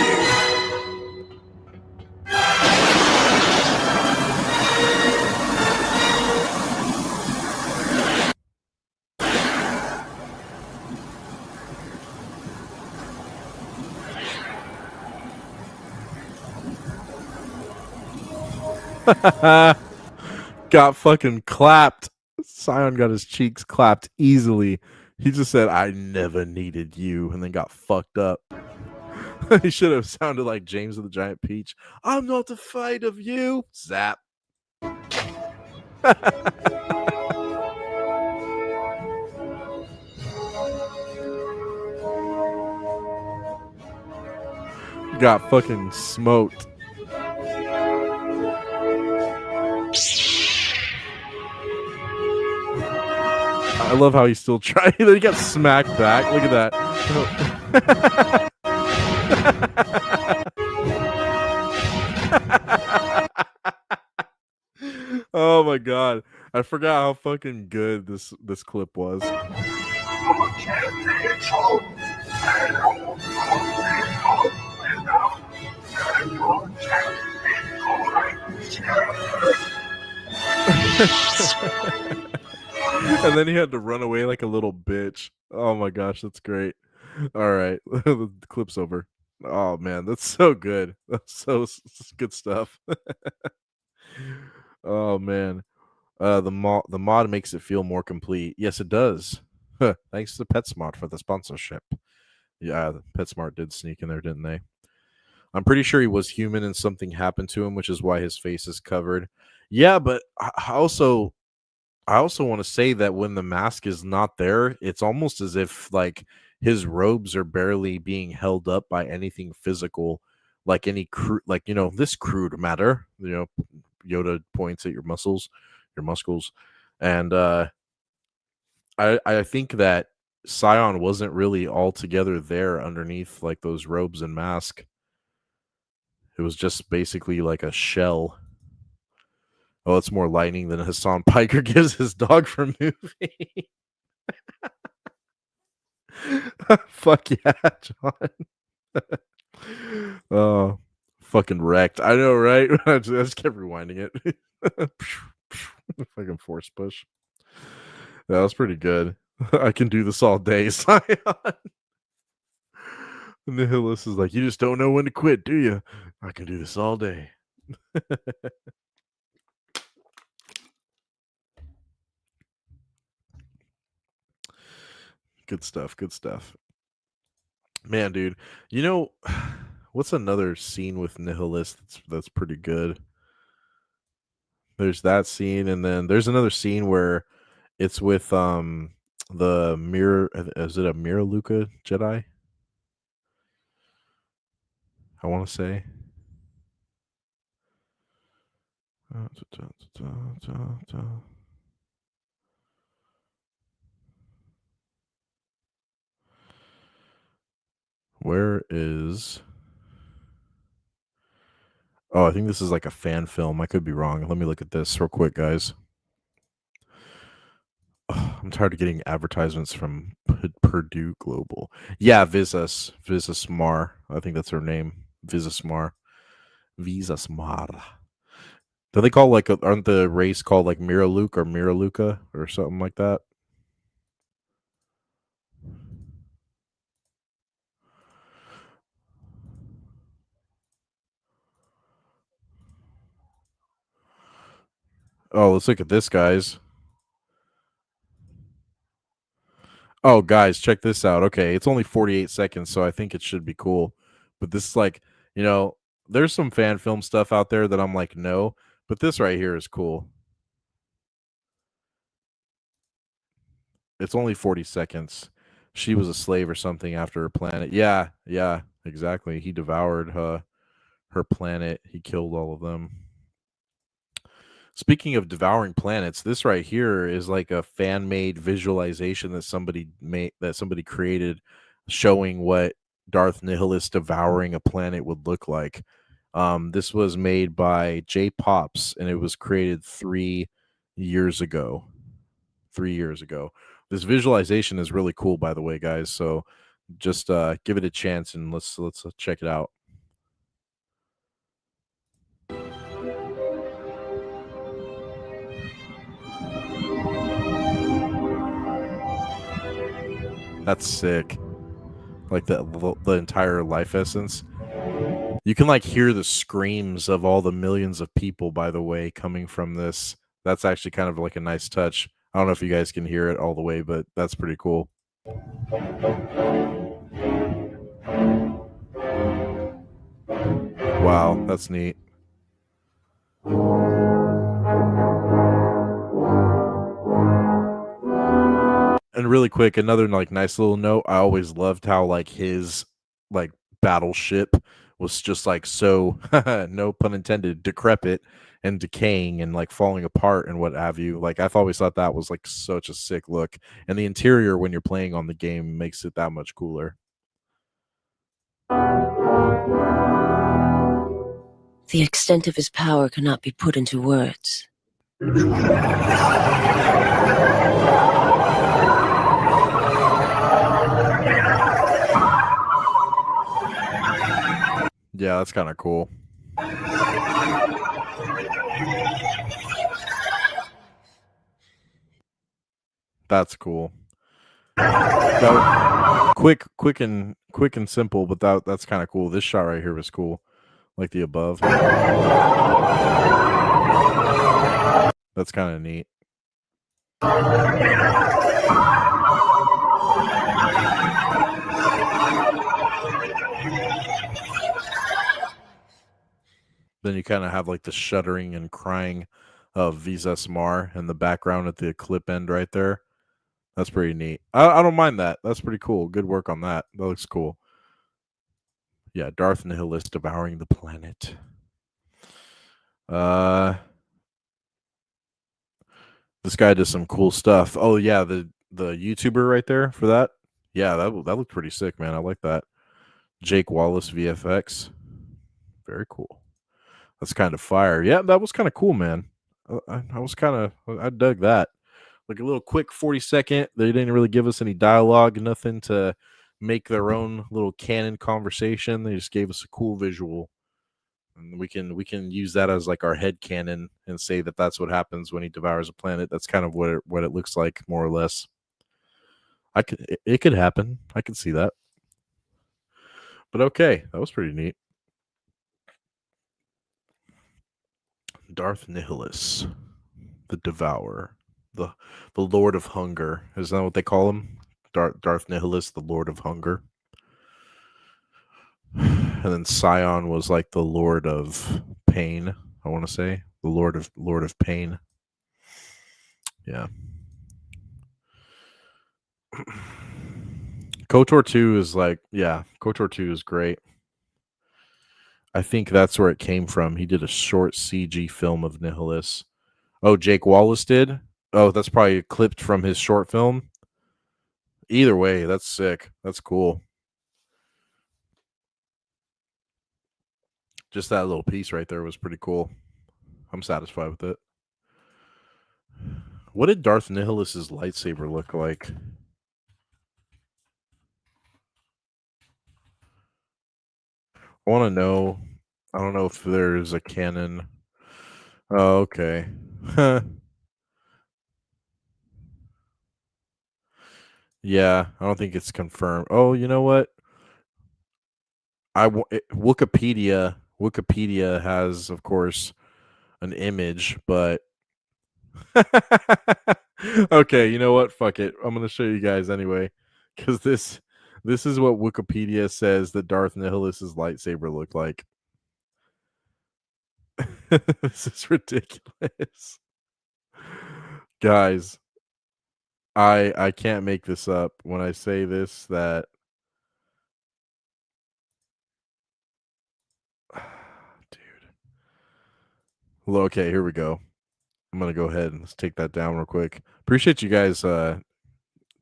Got fucking clapped. Scion got his cheeks clapped easily. He just said, I never needed you, and then got fucked up. He should have sounded like James of the Giant Peach. I'm not afraid of you. Zap. Got fucking smoked. I love how he's still trying. He got smacked back. Look at that. god. I forgot how fucking good this clip was. And then he had to run away like a little bitch. Oh my gosh, that's great. All right, the clip's over. Oh man, that's so good. That's so good stuff. Oh man, the mod makes it feel more complete. Yes, it does. Thanks to PetSmart for the sponsorship. Yeah, PetSmart did sneak in there, didn't they? I'm pretty sure he was human and something happened to him, which is why his face is covered. Yeah, but I also want to say that when the mask is not there, it's almost as if like his robes are barely being held up by anything physical, like any like this crude matter. Yoda points at your muscles, and I think that Scion wasn't really altogether there underneath like those robes and mask. It was just basically like a shell. Oh, it's more lightning than Hassan Piker gives his dog for movie. Fuck yeah, John. Oh, fucking wrecked. I know, right? I just kept rewinding it. Fucking force push. That was pretty good. I can do this all day, Sion. Nihilus is like, you just don't know when to quit, do you? I can do this all day. Good stuff. Good stuff. Man, dude. You know, what's another scene with Nihilus that's pretty good? There's that scene, and then there's another scene where it's with the mirror. Is it a Mirror Luca Jedi? I want to say. Where is? Oh, I think this is like a fan film. I could be wrong. Let me look at this real quick, guys. Oh, I'm tired of getting advertisements from Purdue Global. Yeah, Visasmar. I think that's her name. Visasmar. Do they call aren't the race called like Miraluke or Miraluka or something like that? Oh, let's look at this, guys. Oh, guys, check this out. Okay, it's only 48 seconds, so I think it should be cool. But this is like, there's some fan film stuff out there that I'm like, no, but this right here is cool. It's only 40 seconds. She was a slave or something after her planet. Yeah, exactly. He devoured her planet. He killed all of them. Speaking of devouring planets, this right here is like a fan-made visualization that somebody created, showing what Darth Nihilus devouring a planet would look like. This was made by J Pops, and it was created 3 years ago. 3 years ago. This visualization is really cool, by the way, guys. So just give it a chance and let's check it out. That's sick. Like the entire life essence. You can like hear the screams of all the millions of people, by the way, coming from this. That's actually kind of like a nice touch. I don't know if you guys can hear it all the way, but that's pretty cool. Wow, that's neat. And really quick, another like nice little note. I always loved how like his like battleship was just like so no pun intended, decrepit and decaying and like falling apart and what have you. Like I've always thought that was like such a sick look. And the interior when you're playing on the game makes it that much cooler. The extent of his power cannot be put into words. Yeah, that's kind of cool. That's cool. Quick and simple, but that's kind of cool. This shot right here was cool, like the above. That's kind of neat. Then you kind of have like the shuddering and crying of Visa Smar in the background at the clip end right there. That's pretty neat. I don't mind that. That's pretty cool. Good work on that. That looks cool. Yeah, Darth Nihilus devouring the planet. This guy does some cool stuff. Oh yeah, the YouTuber right there for that. Yeah, that looked pretty sick, man. I like that. Jake Wallace VFX. Very cool. That's kind of fire. Yeah, that was kind of cool, man. I dug that. Like a little quick 40-second. They didn't really give us any dialogue, nothing to make their own little canon conversation. They just gave us a cool visual. And we can use that as like our head canon and say that that's what happens when he devours a planet. That's kind of what it looks like, more or less. It could happen. I can see that. But okay, that was pretty neat. Darth Nihilus, the Devourer, the Lord of Hunger. Is that what they call him? Darth Nihilus, the Lord of Hunger. And then Scion was like the Lord of Pain. I want to say the Lord of Pain. Yeah. KOTOR 2 is like, yeah, KOTOR 2 is great. I think that's where it came from. He did a short CG film of Nihilus. Oh, Jake Wallace did? Oh, that's probably clipped from his short film. Either way, that's sick. That's cool. Just that little piece right there was pretty cool. I'm satisfied with it. What did Darth Nihilus's lightsaber look like? I want to know. I don't know if there's a canon. Oh, okay. Yeah, I don't think it's confirmed. Oh, you know what? Wikipedia has, of course, an image, but okay, you know what? Fuck it. I'm gonna show you guys anyway, because this is what Wikipedia says that Darth Nihilus's lightsaber looked like. This is ridiculous, guys. I can't make this up when I say this. That dude. Well, okay, here we go. I'm gonna go ahead and let's take that down real quick. Appreciate you guys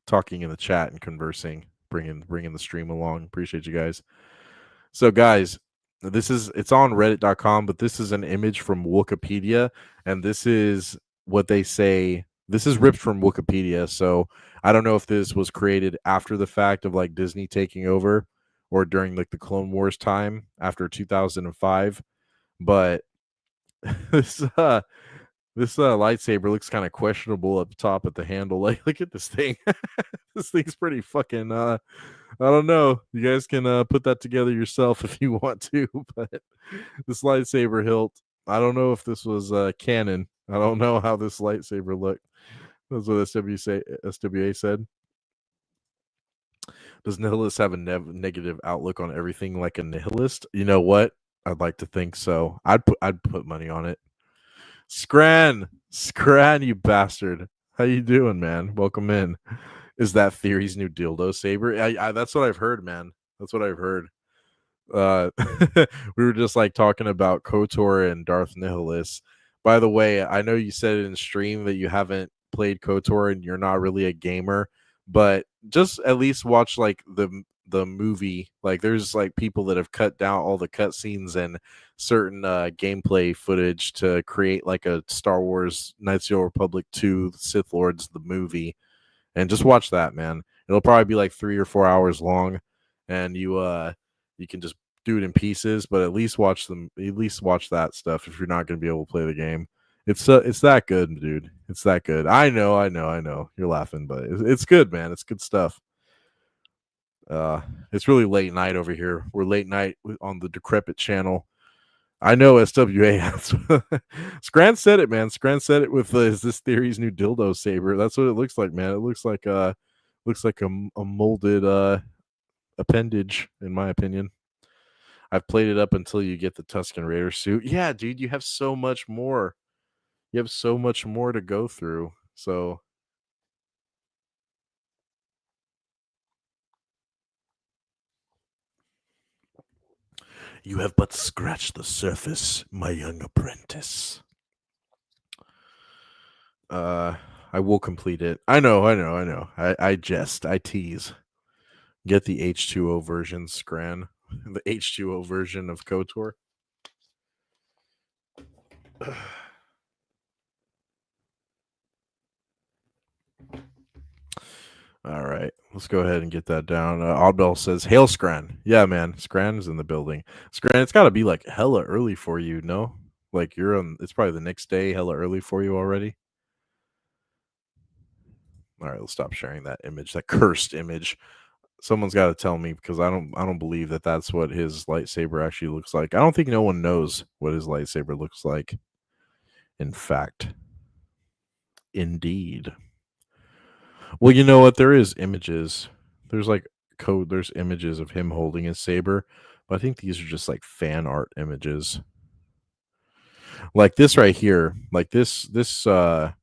talking in the chat and conversing, bringing the stream along. Appreciate you guys. So guys, it's on reddit.com, but this is an image from Wikipedia, and this is what they say. This is ripped from Wikipedia, so I don't know if this was created after the fact of like Disney taking over or during like the Clone Wars time after 2005, but this lightsaber looks kind of questionable up top at the handle. Like, look at this thing. This thing's pretty fucking I don't know. You guys can put that together yourself if you want to, but this lightsaber hilt, I don't know if this was canon. I don't know how this lightsaber looked. That's what SWA said. Does Nihilist have a negative outlook on everything like a nihilist? You know what? I'd like to think so. I'd put money on it. Scran, you bastard. How you doing, man? Welcome in. Is that Theory's new dildo saber? That's what I've heard, man. That's what I've heard. We were just like talking about KOTOR and Darth Nihilus. By the way, I know you said it in stream that you haven't played KOTOR and you're not really a gamer, but just at least watch like the the movie. Like there's like people that have cut down all the cutscenes and certain gameplay footage to create like a Star Wars Knights of the Old Republic 2 Sith Lords the movie, and just watch that, man. It'll probably be like 3 or 4 hours long, and you can just do it in pieces, but at least watch them. At least watch that stuff if you're not going to be able to play the game. It's that good, dude. It's that good. I know. You're laughing, but it's good, man. It's good stuff. It's really late night over here. We're late night on the Decrepit channel. I know SWA has. Scran said it, man. Scran said it with is this theory's new dildo saber. That's what it looks like, man. It looks like a molded appendage, in my opinion. I've played it up until you get the Tusken Raider suit. Yeah, dude, you have so much more. You have so much more to go through. So you have but scratched the surface, my young apprentice. I will complete it. I know. I jest. I tease. Get the H2O version, Scran. The H2O version of KOTOR. All right, let's go ahead and get that down. Oddbell says, "Hail, Scran." Yeah, man, Scran is in the building. Scran, it's got to be like hella early for you, no? Like you're on. It's probably the next day, hella early for you already. All right, let's stop sharing that image, that cursed image. Someone's got to tell me because I don't believe that that's what his lightsaber actually looks like. I don't think no one knows what his lightsaber looks like. In fact, indeed. Well, you know what? There is images. There's like code. There's images of him holding his saber, but I think these are just like fan art images. Like this right here. Like this. I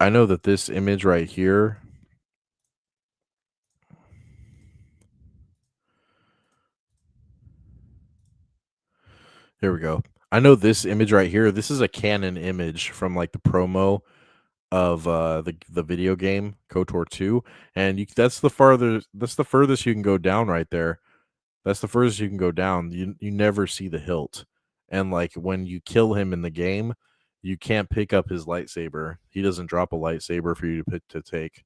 know that this image right here. Here we go. I know this image right here. This is a canon image from like the promo of the video game KOTOR 2, and that's the furthest you can go down right there. That's the furthest you can go down. You never see the hilt, and like when you kill him in the game, you can't pick up his lightsaber. He doesn't drop a lightsaber for you to take.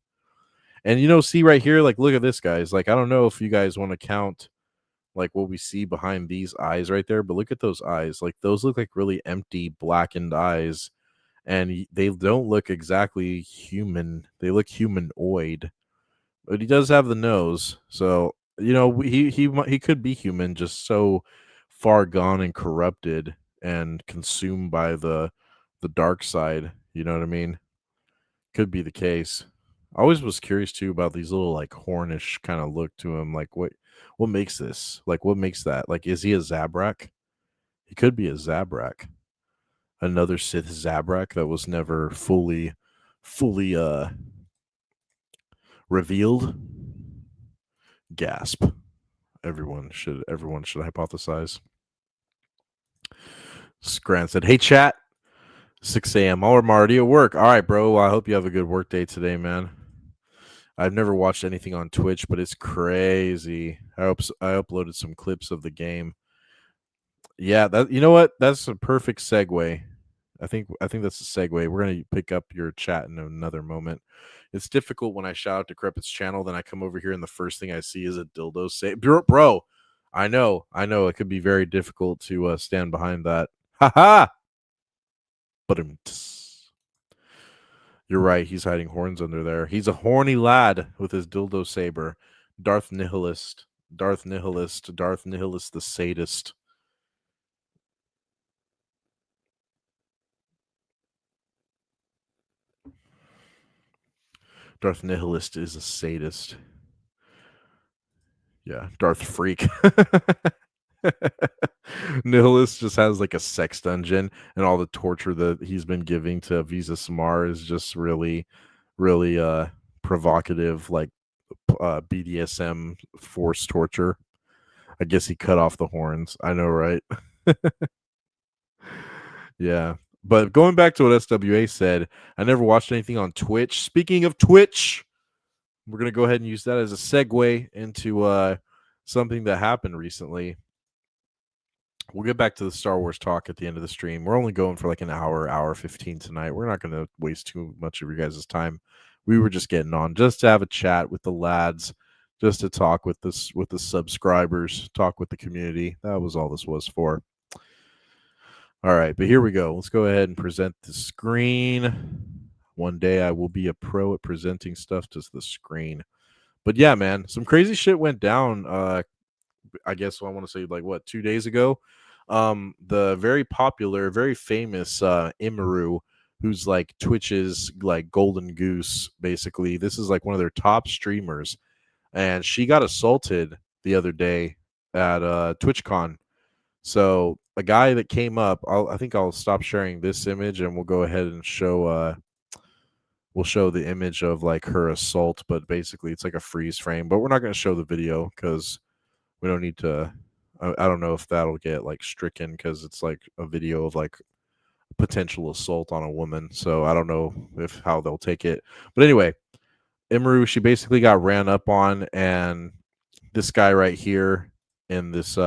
And see right here, like look at this, guys. Like I don't know if you guys want to count like what we see behind these eyes right there, but look at those eyes. Like those look like really empty, blackened eyes, and they don't look exactly human. They look humanoid, but he does have the nose, so he could be human, just so far gone and corrupted and consumed by the dark side. You know what I mean? Could be the case. I always was curious too about these little like hornish kind of look to him. Like what makes this? Like what makes that? Like is he a Zabrak? He could be a Zabrak. Another Sith Zabrak that was never fully revealed. Gasp. Everyone should hypothesize. Scran said, "Hey chat, 6 a.m. I'm already at work. All right, bro. Well, I hope you have a good work day today, man. I've never watched anything on Twitch, but it's crazy. I uploaded some clips of the game. Yeah, that you know what? That's a perfect segue. I think that's a segue. We're gonna pick up your chat in another moment. It's difficult when I shout out to Decrepit's channel, then I come over here and the first thing I see is a dildo say, bro. I know. It could be very difficult to stand behind that. Ha. But you're right. He's hiding horns under there. He's a horny lad with his dildo saber. Darth Nihilist the sadist. Darth Nihilist is a sadist. Yeah, Darth Freak. Nihilist just has like a sex dungeon, and all the torture that he's been giving to Visa Samar is just really provocative, like BDSM forced torture. I guess he cut off the horns. I know, right? Yeah. But going back to what SWA said, I never watched anything on Twitch. Speaking of Twitch, we're going to go ahead and use that as a segue into something that happened recently. We'll get back to the Star Wars talk at the end of the stream. We're only going for like an hour 15 tonight. We're not going to waste too much of your guys' time. We were just getting on just to have a chat with the lads, just to talk with the subscribers, talk with the community. That was all this was for. All right, but here we go. Let's go ahead and present the screen. One day I will be a pro at presenting stuff to the screen. But yeah, man, some crazy shit went down. I guess I want to say like what 2 days ago. The very popular, very famous Imaru, who's like Twitch's like golden goose, basically. This is like one of their top streamers, and she got assaulted the other day at TwitchCon. So a guy that came up, I think I'll stop sharing this image, and we'll go ahead and show. We'll show the image of like her assault, but basically it's like a freeze frame. But we're not going to show the video because we don't need to. I don't know if that'll get like stricken because it's like a video of like potential assault on a woman. So I don't know if how they'll take it. But anyway, Imru, she basically got ran up on, and this guy right here in this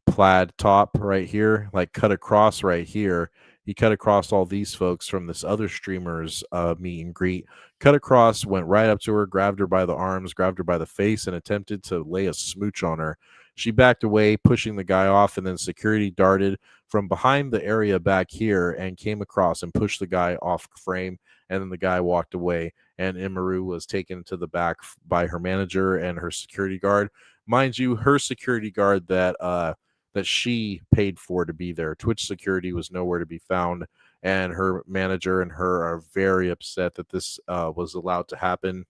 plaid top right here, like cut across right here. He cut across all these folks from this other streamer's meet and greet. Cut across, went right up to her, grabbed her by the arms, grabbed her by the face, and attempted to lay a smooch on her. She backed away, pushing the guy off, and then security darted from behind the area back here and came across and pushed the guy off frame. And then the guy walked away, and Imaru was taken to the back by her manager and her security guard. Mind you, her security guard that she paid for to be there. Twitch security was nowhere to be found, and her manager and her are very upset that this was allowed to happen.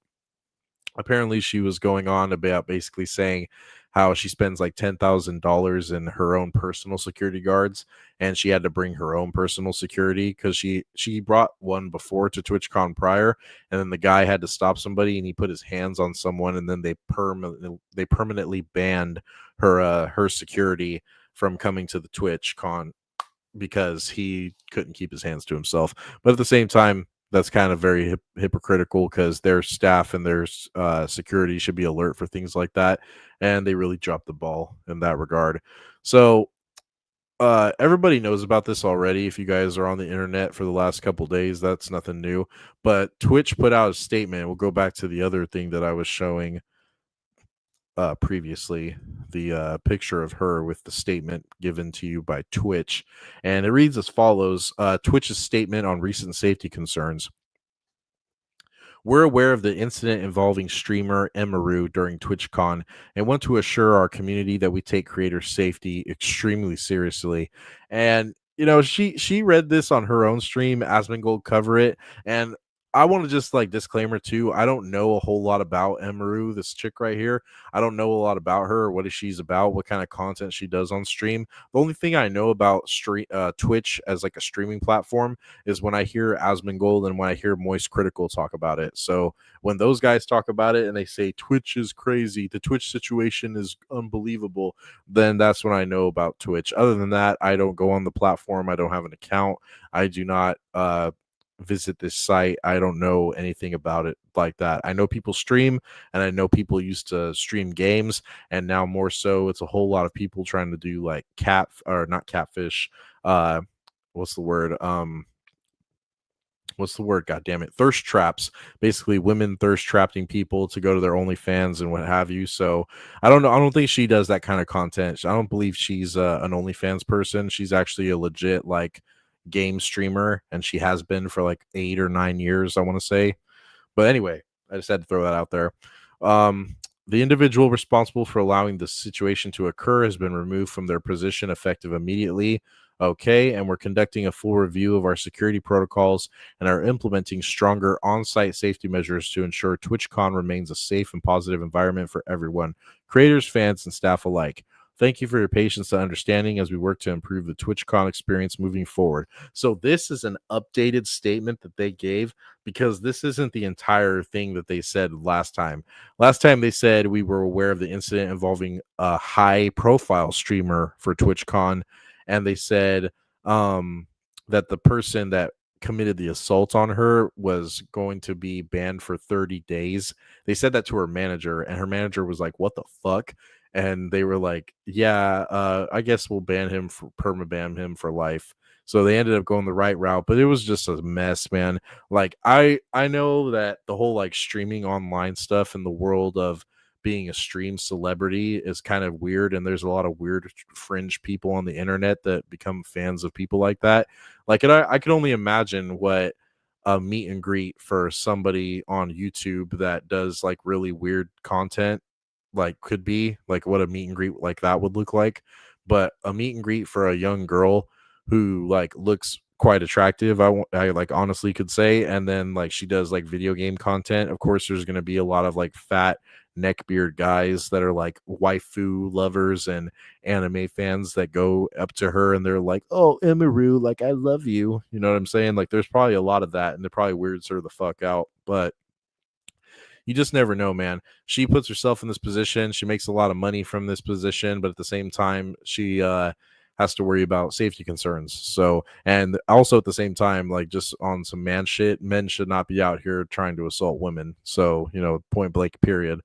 Apparently, she was going on about basically saying how she spends like $10,000 in her own personal security guards, and she had to bring her own personal security because she brought one before to TwitchCon prior, and then the guy had to stop somebody, and he put his hands on someone, and then they permanently banned her security from coming to the TwitchCon because he couldn't keep his hands to himself. But at the same time, that's kind of very hypocritical because their staff and their security should be alert for things like that, and they really dropped the ball in that regard. So everybody knows about this already. If you guys are on the internet for the last couple days, that's nothing new. But Twitch put out a statement. We'll go back to the other thing that I was showing previously, the picture of her with the statement given to you by Twitch, and it reads as follows. Twitch's statement on recent safety concerns. We're aware of the incident involving streamer Emaru during TwitchCon and want to assure our community that we take creator safety extremely seriously. And you know, she read this on her own stream. Asmongold cover it, and I want to just like disclaimer too. I don't know a whole lot about Emaru, this chick right here. I don't know a lot about her, what she's about, what kind of content she does on stream. The only thing I know about Twitch as like a streaming platform is when I hear Asmongold and when I hear Moist Critical talk about it. So when those guys talk about it and they say Twitch is crazy, the Twitch situation is unbelievable, then that's when I know about Twitch. Other than that, I don't go on the platform. I don't have an account. I do not visit this site. I don't know anything about it like that. I know people stream, and I know people used to stream games, and now more so it's a whole lot of people trying to do like not catfish, what's the word, god damn it, thirst traps, basically women thirst trapping people to go to their OnlyFans and what have you. So I don't know, I don't think she does that kind of content. I don't believe she's an OnlyFans person. She's actually a legit like game streamer, and she has been for like 8 or 9 years, I want to say. But anyway, I just had to throw that out there. The individual responsible for allowing the situation to occur has been removed from their position effective immediately. Okay, and we're conducting a full review of our security protocols and are implementing stronger on-site safety measures to ensure TwitchCon remains a safe and positive environment for everyone, creators, fans, and staff alike. Thank you for your patience and understanding as we work to improve the TwitchCon experience moving forward. So this is an updated statement that they gave, because this isn't the entire thing that they said last time. Last time they said we were aware of the incident involving a high-profile streamer for TwitchCon, and they said that the person that committed the assault on her was going to be banned for 30 days. They said that to her manager, and her manager was like, "What the fuck?" And they were like, "Yeah, I guess we'll ban him for permaban him for life." So they ended up going the right route, but it was just a mess, man. Like I know that the whole like streaming online stuff in the world of being a stream celebrity is kind of weird, and there's a lot of weird fringe people on the internet that become fans of people like that. Like, and I could only imagine what a meet and greet for somebody on YouTube that does like really weird content like could be, like what a meet and greet like that would look like. But a meet and greet for a young girl who like looks quite attractive, I like honestly could say, and then like she does like video game content. Of course, there's going to be a lot of like fat neckbeard guys that are like waifu lovers and anime fans that go up to her and they're like, "Oh, Emiru, like I love you." You know what I'm saying? Like there's probably a lot of that, and it probably weirds her the fuck out. But you just never know, man. She puts herself in this position. She makes a lot of money from this position, but at the same time, she has to worry about safety concerns. So, and also at the same time, like just on some man shit, men should not be out here trying to assault women. So, point blank, period.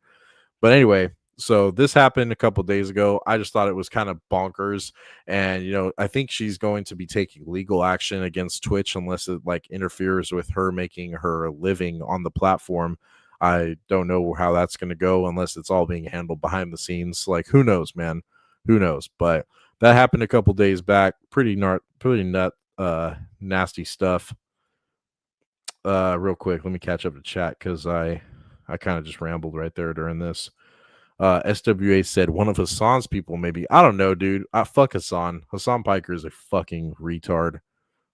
But anyway, so this happened a couple days ago. I just thought it was kind of bonkers, and I think she's going to be taking legal action against Twitch unless it like interferes with her making her living on the platform. I don't know how that's going to go unless it's all being handled behind the scenes. Like, who knows, man? Who knows? But that happened a couple days back. Pretty nasty stuff. Real quick, let me catch up to chat because I kind of just rambled right there during this. SWA said one of Hassan's people, maybe. I don't know, dude. Fuck Hassan. Hassan Piker is a fucking retard.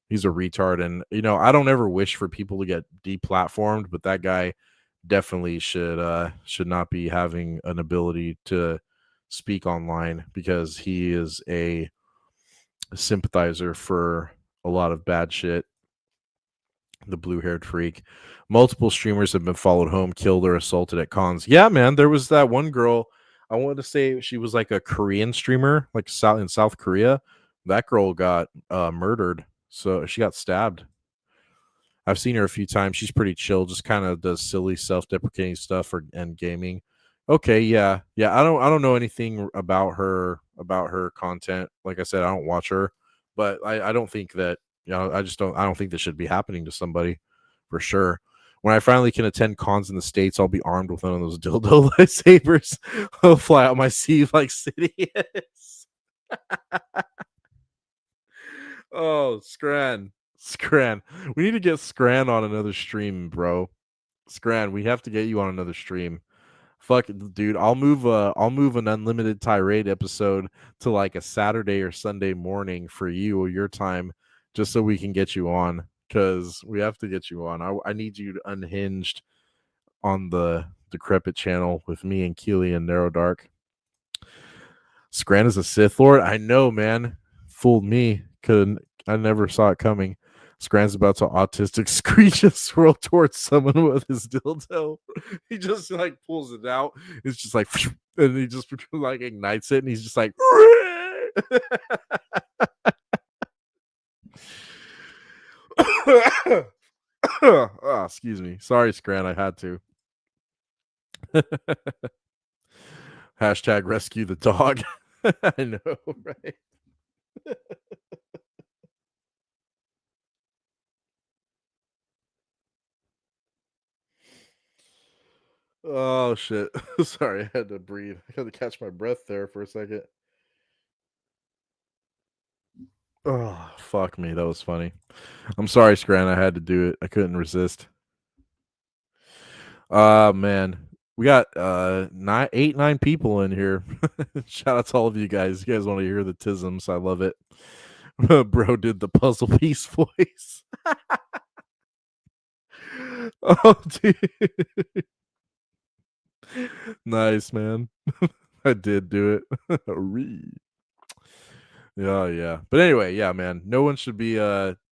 He's a retard. And, I don't ever wish for people to get deplatformed, but that guy definitely should not be having an ability to speak online because he is a sympathizer for a lot of bad shit. The blue-haired freak. Multiple streamers have been followed home, killed, or assaulted at cons. Yeah, man, there was that one girl. I wanted to say she was like a Korean streamer, like in South Korea. That girl got murdered. So she got stabbed. I've seen her a few times. She's pretty chill. Just kind of does silly, self-deprecating stuff and gaming. Okay, yeah. I don't know anything about her content. Like I said, I don't watch her, but I don't think that I don't think this should be happening to somebody for sure. When I finally can attend cons in the States, I'll be armed with one of those dildo lightsabers. I'll fly out my sleeve like Sidious. Oh, Scran. We need to get Scran on another stream, bro. Scran, we have to get you on another stream. Fuck it, dude. I'll move an unlimited tirade episode to like a Saturday or Sunday morning for you or your time, just so we can get you on. Because we have to get you on. I need you unhinged on the Decrepit channel with me and Keely and Narrow Dark. Scran is a Sith Lord. I know, man. Fooled me. I never saw it coming. Scran's about to autistic screech and swirl towards someone with his dildo. He just like pulls it out. It's just like, and he just like ignites it, and he's just like, oh, excuse me. Sorry, Scran. I had to. Hashtag rescue the dog. I know, right? Oh shit. Sorry, I had to breathe. I had to catch my breath there for a second. Oh, fuck me. That was funny. I'm sorry, Scran. I had to do it. I couldn't resist. Man. We got 9 people in here. Shout out to all of you guys. You guys want to hear the tisms. I love it. Bro did the puzzle piece voice. Oh, dude. Nice, man. I did do it. Yeah. But anyway, yeah, man. No one should be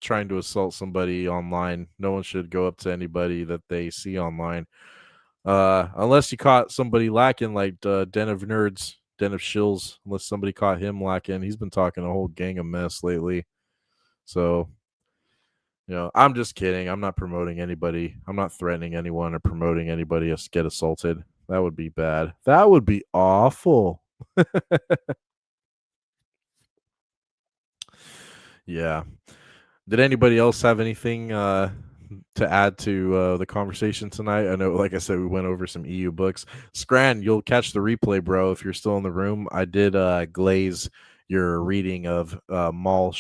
trying to assault somebody online. No one should go up to anybody that they see online. Unless you caught somebody lacking, like Den of Nerds, Den of Shills. Unless somebody caught him lacking. He's been talking a whole gang of mess lately. So I'm just kidding. I'm not promoting anybody. I'm not threatening anyone or promoting anybody to get assaulted. That would be bad. That would be awful. Yeah. Did anybody else have anything to add to the conversation tonight? I know, like I said, we went over some EU books. Scran, you'll catch the replay, bro, if you're still in the room. I did glaze your reading of Darth Maul's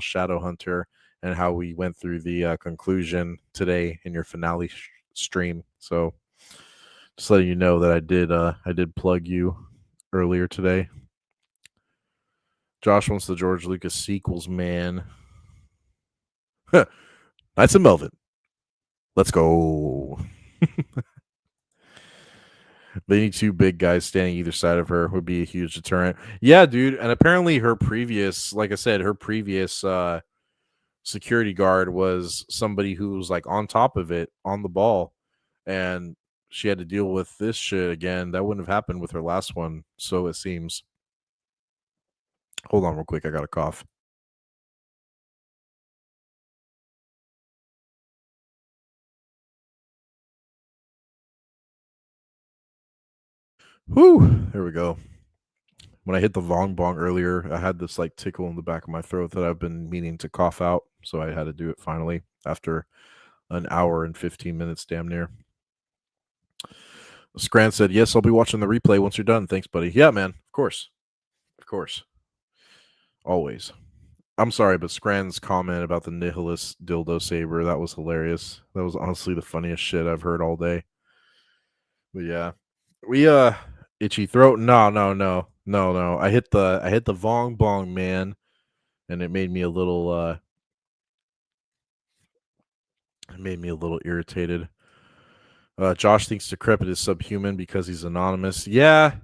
Shadowhunter and how we went through the conclusion today in your finale stream. So just letting you know that I did plug you earlier today. Josh wants the George Lucas sequels, man. Knights of Melvin. Let's go. They need two big guys standing either side of her would be a huge deterrent. Yeah, dude. And apparently her previous, like I said, her previous security guard was somebody who was like on top of it, on the ball. And she had to deal with this shit again. That wouldn't have happened with her last one, so it seems. Hold on real quick. I got a cough. Whew. There we go. When I hit the Vong Bong earlier, I had this like tickle in the back of my throat that I've been meaning to cough out. So I had to do it finally after an hour and 15 minutes, damn near. Scran said, yes, I'll be watching the replay once you're done. Thanks, buddy. Yeah, man. Of course. Of course. Always. I'm sorry, but Scran's comment about the Nihilist dildo saber, that was hilarious. That was honestly the funniest shit I've heard all day. But yeah. We itchy throat. No. I hit the Vong Bong, man. And it made me a little irritated. Josh thinks Decrepit is subhuman because he's anonymous. Yeah.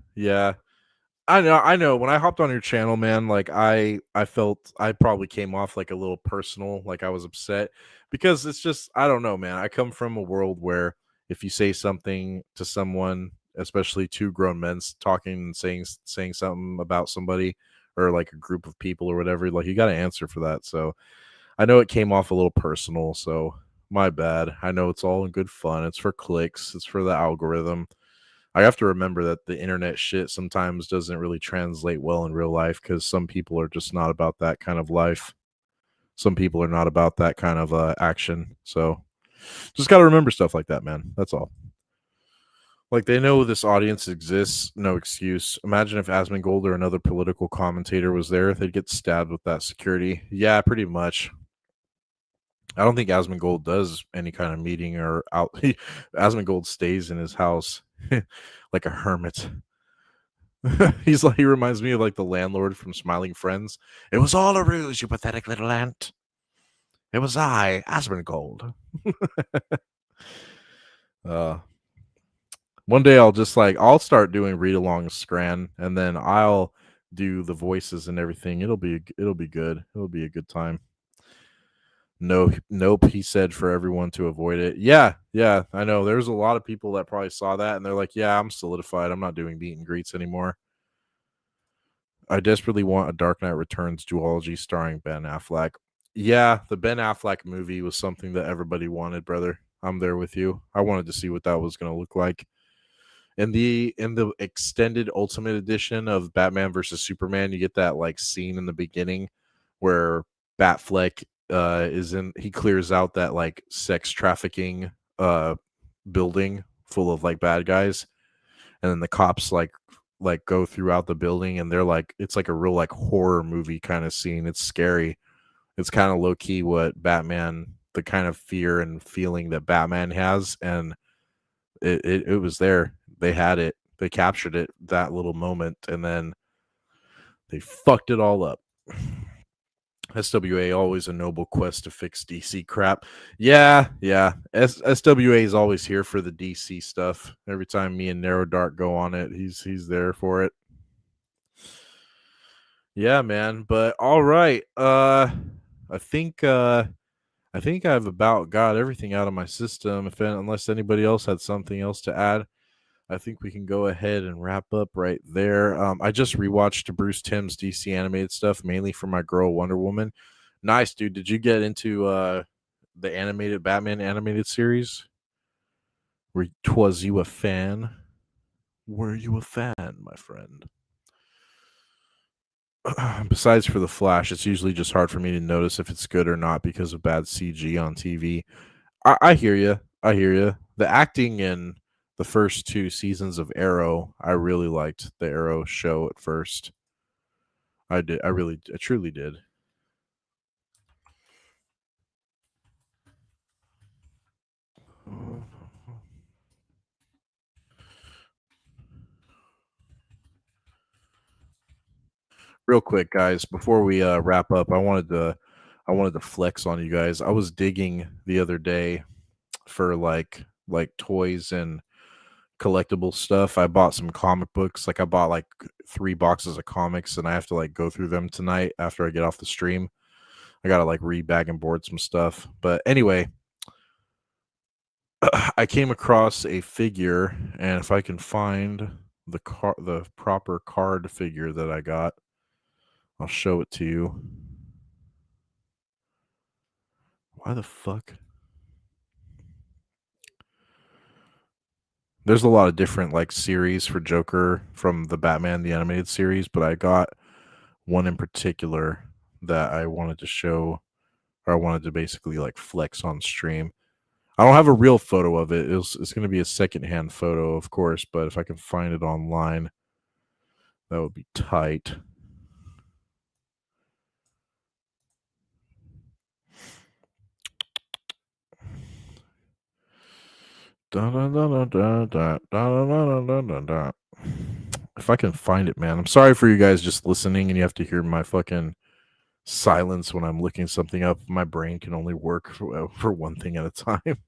I know. When I hopped on your channel, man, like I felt I probably came off like a little personal, like I was upset because it's just I don't know, man. I come from a world where if you say something to someone, especially two grown men talking and saying something about somebody or like a group of people or whatever, like you got to answer for that. So I know it came off a little personal, so my bad. I know it's all in good fun. It's for clicks. It's for the algorithm. I have to remember that the internet shit sometimes doesn't really translate well in real life because some people are just not about that kind of life. Some people are not about that kind of action. So just got to remember stuff like that, man. That's all. Like they know this audience exists, no excuse. Imagine if Asmongold or another political commentator was there, they'd get stabbed with that security. Yeah, pretty much. I don't think Asmongold does any kind of meeting or out. Asmongold stays in his house like a hermit. He reminds me of like the landlord from Smiling Friends. It was all a ruse, you pathetic little ant. It was I, Asmongold. One day I'll start doing read along Scran, and then I'll do the voices and everything. It'll be good. It'll be a good time. Nope, he said for everyone to avoid it. Yeah, I know. There's a lot of people that probably saw that and they're like, yeah, I'm solidified. I'm not doing meet and greets anymore. I desperately want a Dark Knight Returns duology starring Ben Affleck. Yeah, the Ben Affleck movie was something that everybody wanted, brother. I'm there with you. I wanted to see what that was going to look like. In the extended Ultimate Edition of Batman versus Superman, you get that like scene in the beginning where Batfleck he clears out that like sex trafficking building full of like bad guys, and then the cops like go throughout the building, and they're like it's like a real like horror movie kind of scene. It's scary. It's kind of low key what Batman, the kind of fear and feeling that Batman has, and it was there. They had it. They captured it that little moment, and then they fucked it all up. SWA always a noble quest to fix DC crap. Yeah. SWA is always here for the DC stuff. Every time me and Narrow Dark go on it, he's there for it. Yeah, man. But all right. I think I've about got everything out of my system. Unless anybody else had something else to add, I think we can go ahead and wrap up right there. I just rewatched Bruce Timm's DC animated stuff, mainly for my girl Wonder Woman. Nice, dude. Did you get into the animated Batman animated series? Was you a fan? Were you a fan, my friend? Besides for the Flash, it's usually just hard for me to notice if it's good or not because of bad CG on TV. I hear you. I hear you. The acting in the first 2 seasons of Arrow, I really liked the Arrow show at first. I did. I truly did. Real quick, guys, before we wrap up, I wanted to flex on you guys. I was digging the other day for like toys and collectible stuff. I bought some comic books. Like I bought like 3 boxes of comics, and I have to like go through them tonight after I get off the stream. I gotta like rebag and board some stuff. But anyway, I came across a figure, and if I can find the proper card figure that I got, I'll show it to you. Why the fuck? There's a lot of different like series for Joker from the Batman the animated series, but I got one in particular that I wanted to show, or I wanted to basically like flex on stream. I don't have a real photo of it. It's going to be a secondhand photo, of course, but if I can find it online, that would be tight. If I can find it, man. I'm sorry for you guys just listening and you have to hear my fucking silence when I'm looking something up. My brain can only work for one thing at a time.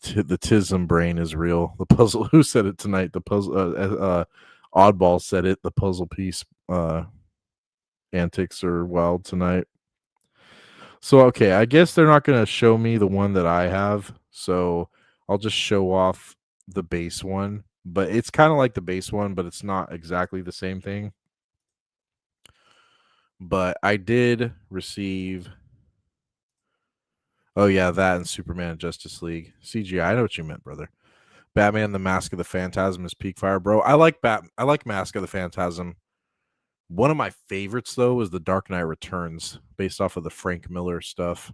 The Tism brain is real. The puzzle. Who said it tonight? The puzzle. Oddball said it. The puzzle piece. Antics are wild tonight. So okay, I guess they're not gonna show me the one that I have. So I'll just show off the base one. But it's kind of like the base one, but it's not exactly the same thing. But I did receive. Oh yeah, that and Superman Justice League CGI. I know what you meant, brother. Batman: The Mask of the Phantasm is peak fire, bro. I like Mask of the Phantasm. One of my favorites though is The Dark Knight Returns, based off of the Frank Miller stuff.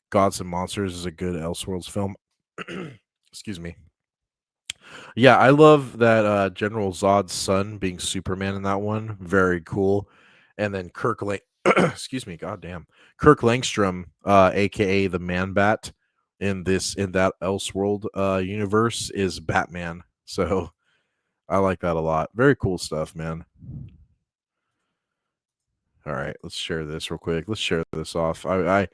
Gods and Monsters is a good Elseworlds film. Excuse me. Yeah, I love that General Zod's son being Superman in that one. Very cool. And then excuse me, goddamn. Kirk Langstrom, aka the Man Bat, in that Elseworld universe is Batman. So I like that a lot. Very cool stuff, man. All right, let's share this real quick. Let's share this off. I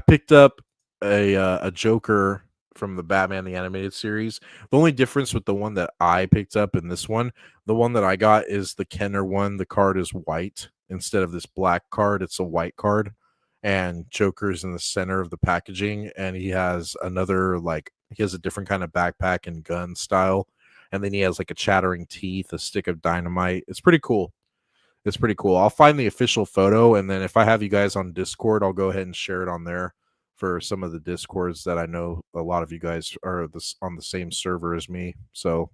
picked up a Joker from the Batman the Animated Series. The only difference with the one that I picked up in this one, the one that I got is the Kenner one. The card is white instead of this black card. It's a white card, and Joker's in the center of the packaging, and he has a different kind of backpack and gun style, and then he has like a chattering teeth, a stick of dynamite. It's pretty cool. It's pretty cool. I'll find the official photo, and then if I have you guys on Discord, I'll go ahead and share it on there for some of the Discords that I know a lot of you guys are on the same server as me. So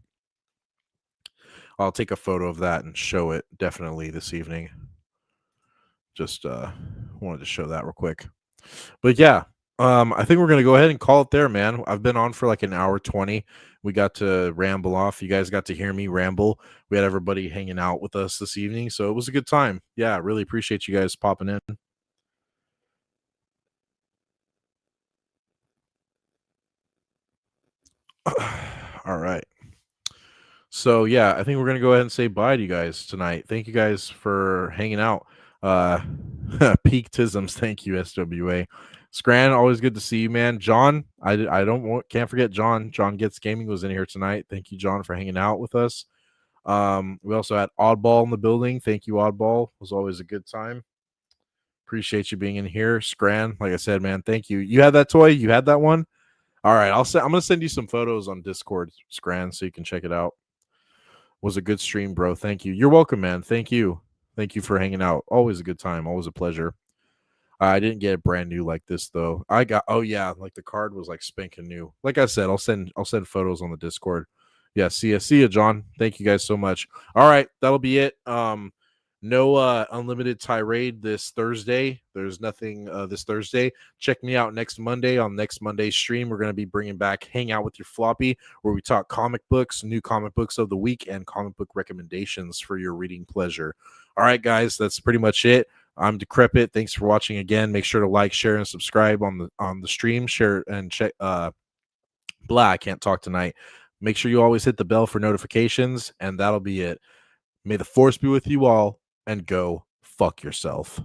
I'll take a photo of that and show it definitely this evening. Just wanted to show that real quick. But yeah, I think we're going to go ahead and call it there, man. I've been on for like an hour 20. We got to ramble off. You guys got to hear me ramble. We had everybody hanging out with us this evening, so it was a good time. Yeah, really appreciate you guys popping in. All right. So yeah, I think we're going to go ahead and say bye to you guys tonight. Thank you guys for hanging out. Peak Tisms, thank you, SWA. Scran, always good to see you, man. John, can't forget John. John Gets Gaming was in here tonight. Thank you, John, for hanging out with us. We also had Oddball in the building. Thank you, Oddball. It was always a good time. Appreciate you being in here. Scran, like I said, man, thank you. You had that toy? You had that one? All right, I'm gonna send you some photos on Discord, Scran, so you can check it out. Was a good stream, bro. Thank you. You're welcome, man. Thank you. Thank you for hanging out. Always a good time. Always a pleasure. I didn't get it brand new like this though. I got like the card was like spanking new. Like I said, I'll send photos on the Discord. Yeah, see ya, John. Thank you guys so much. All right, that'll be it. No unlimited tirade this Thursday. There's nothing this Thursday. Check me out next Monday on next Monday's stream. We're going to be bringing back Hang Out with Your Floppy, where we talk comic books, new comic books of the week, and comic book recommendations for your reading pleasure. All right, guys, that's pretty much it. I'm Decrepit. Thanks for watching again. Make sure to like, share, and subscribe on the stream. Share and check. I can't talk tonight. Make sure you always hit the bell for notifications, and that'll be it. May the force be with you all, and go fuck yourself.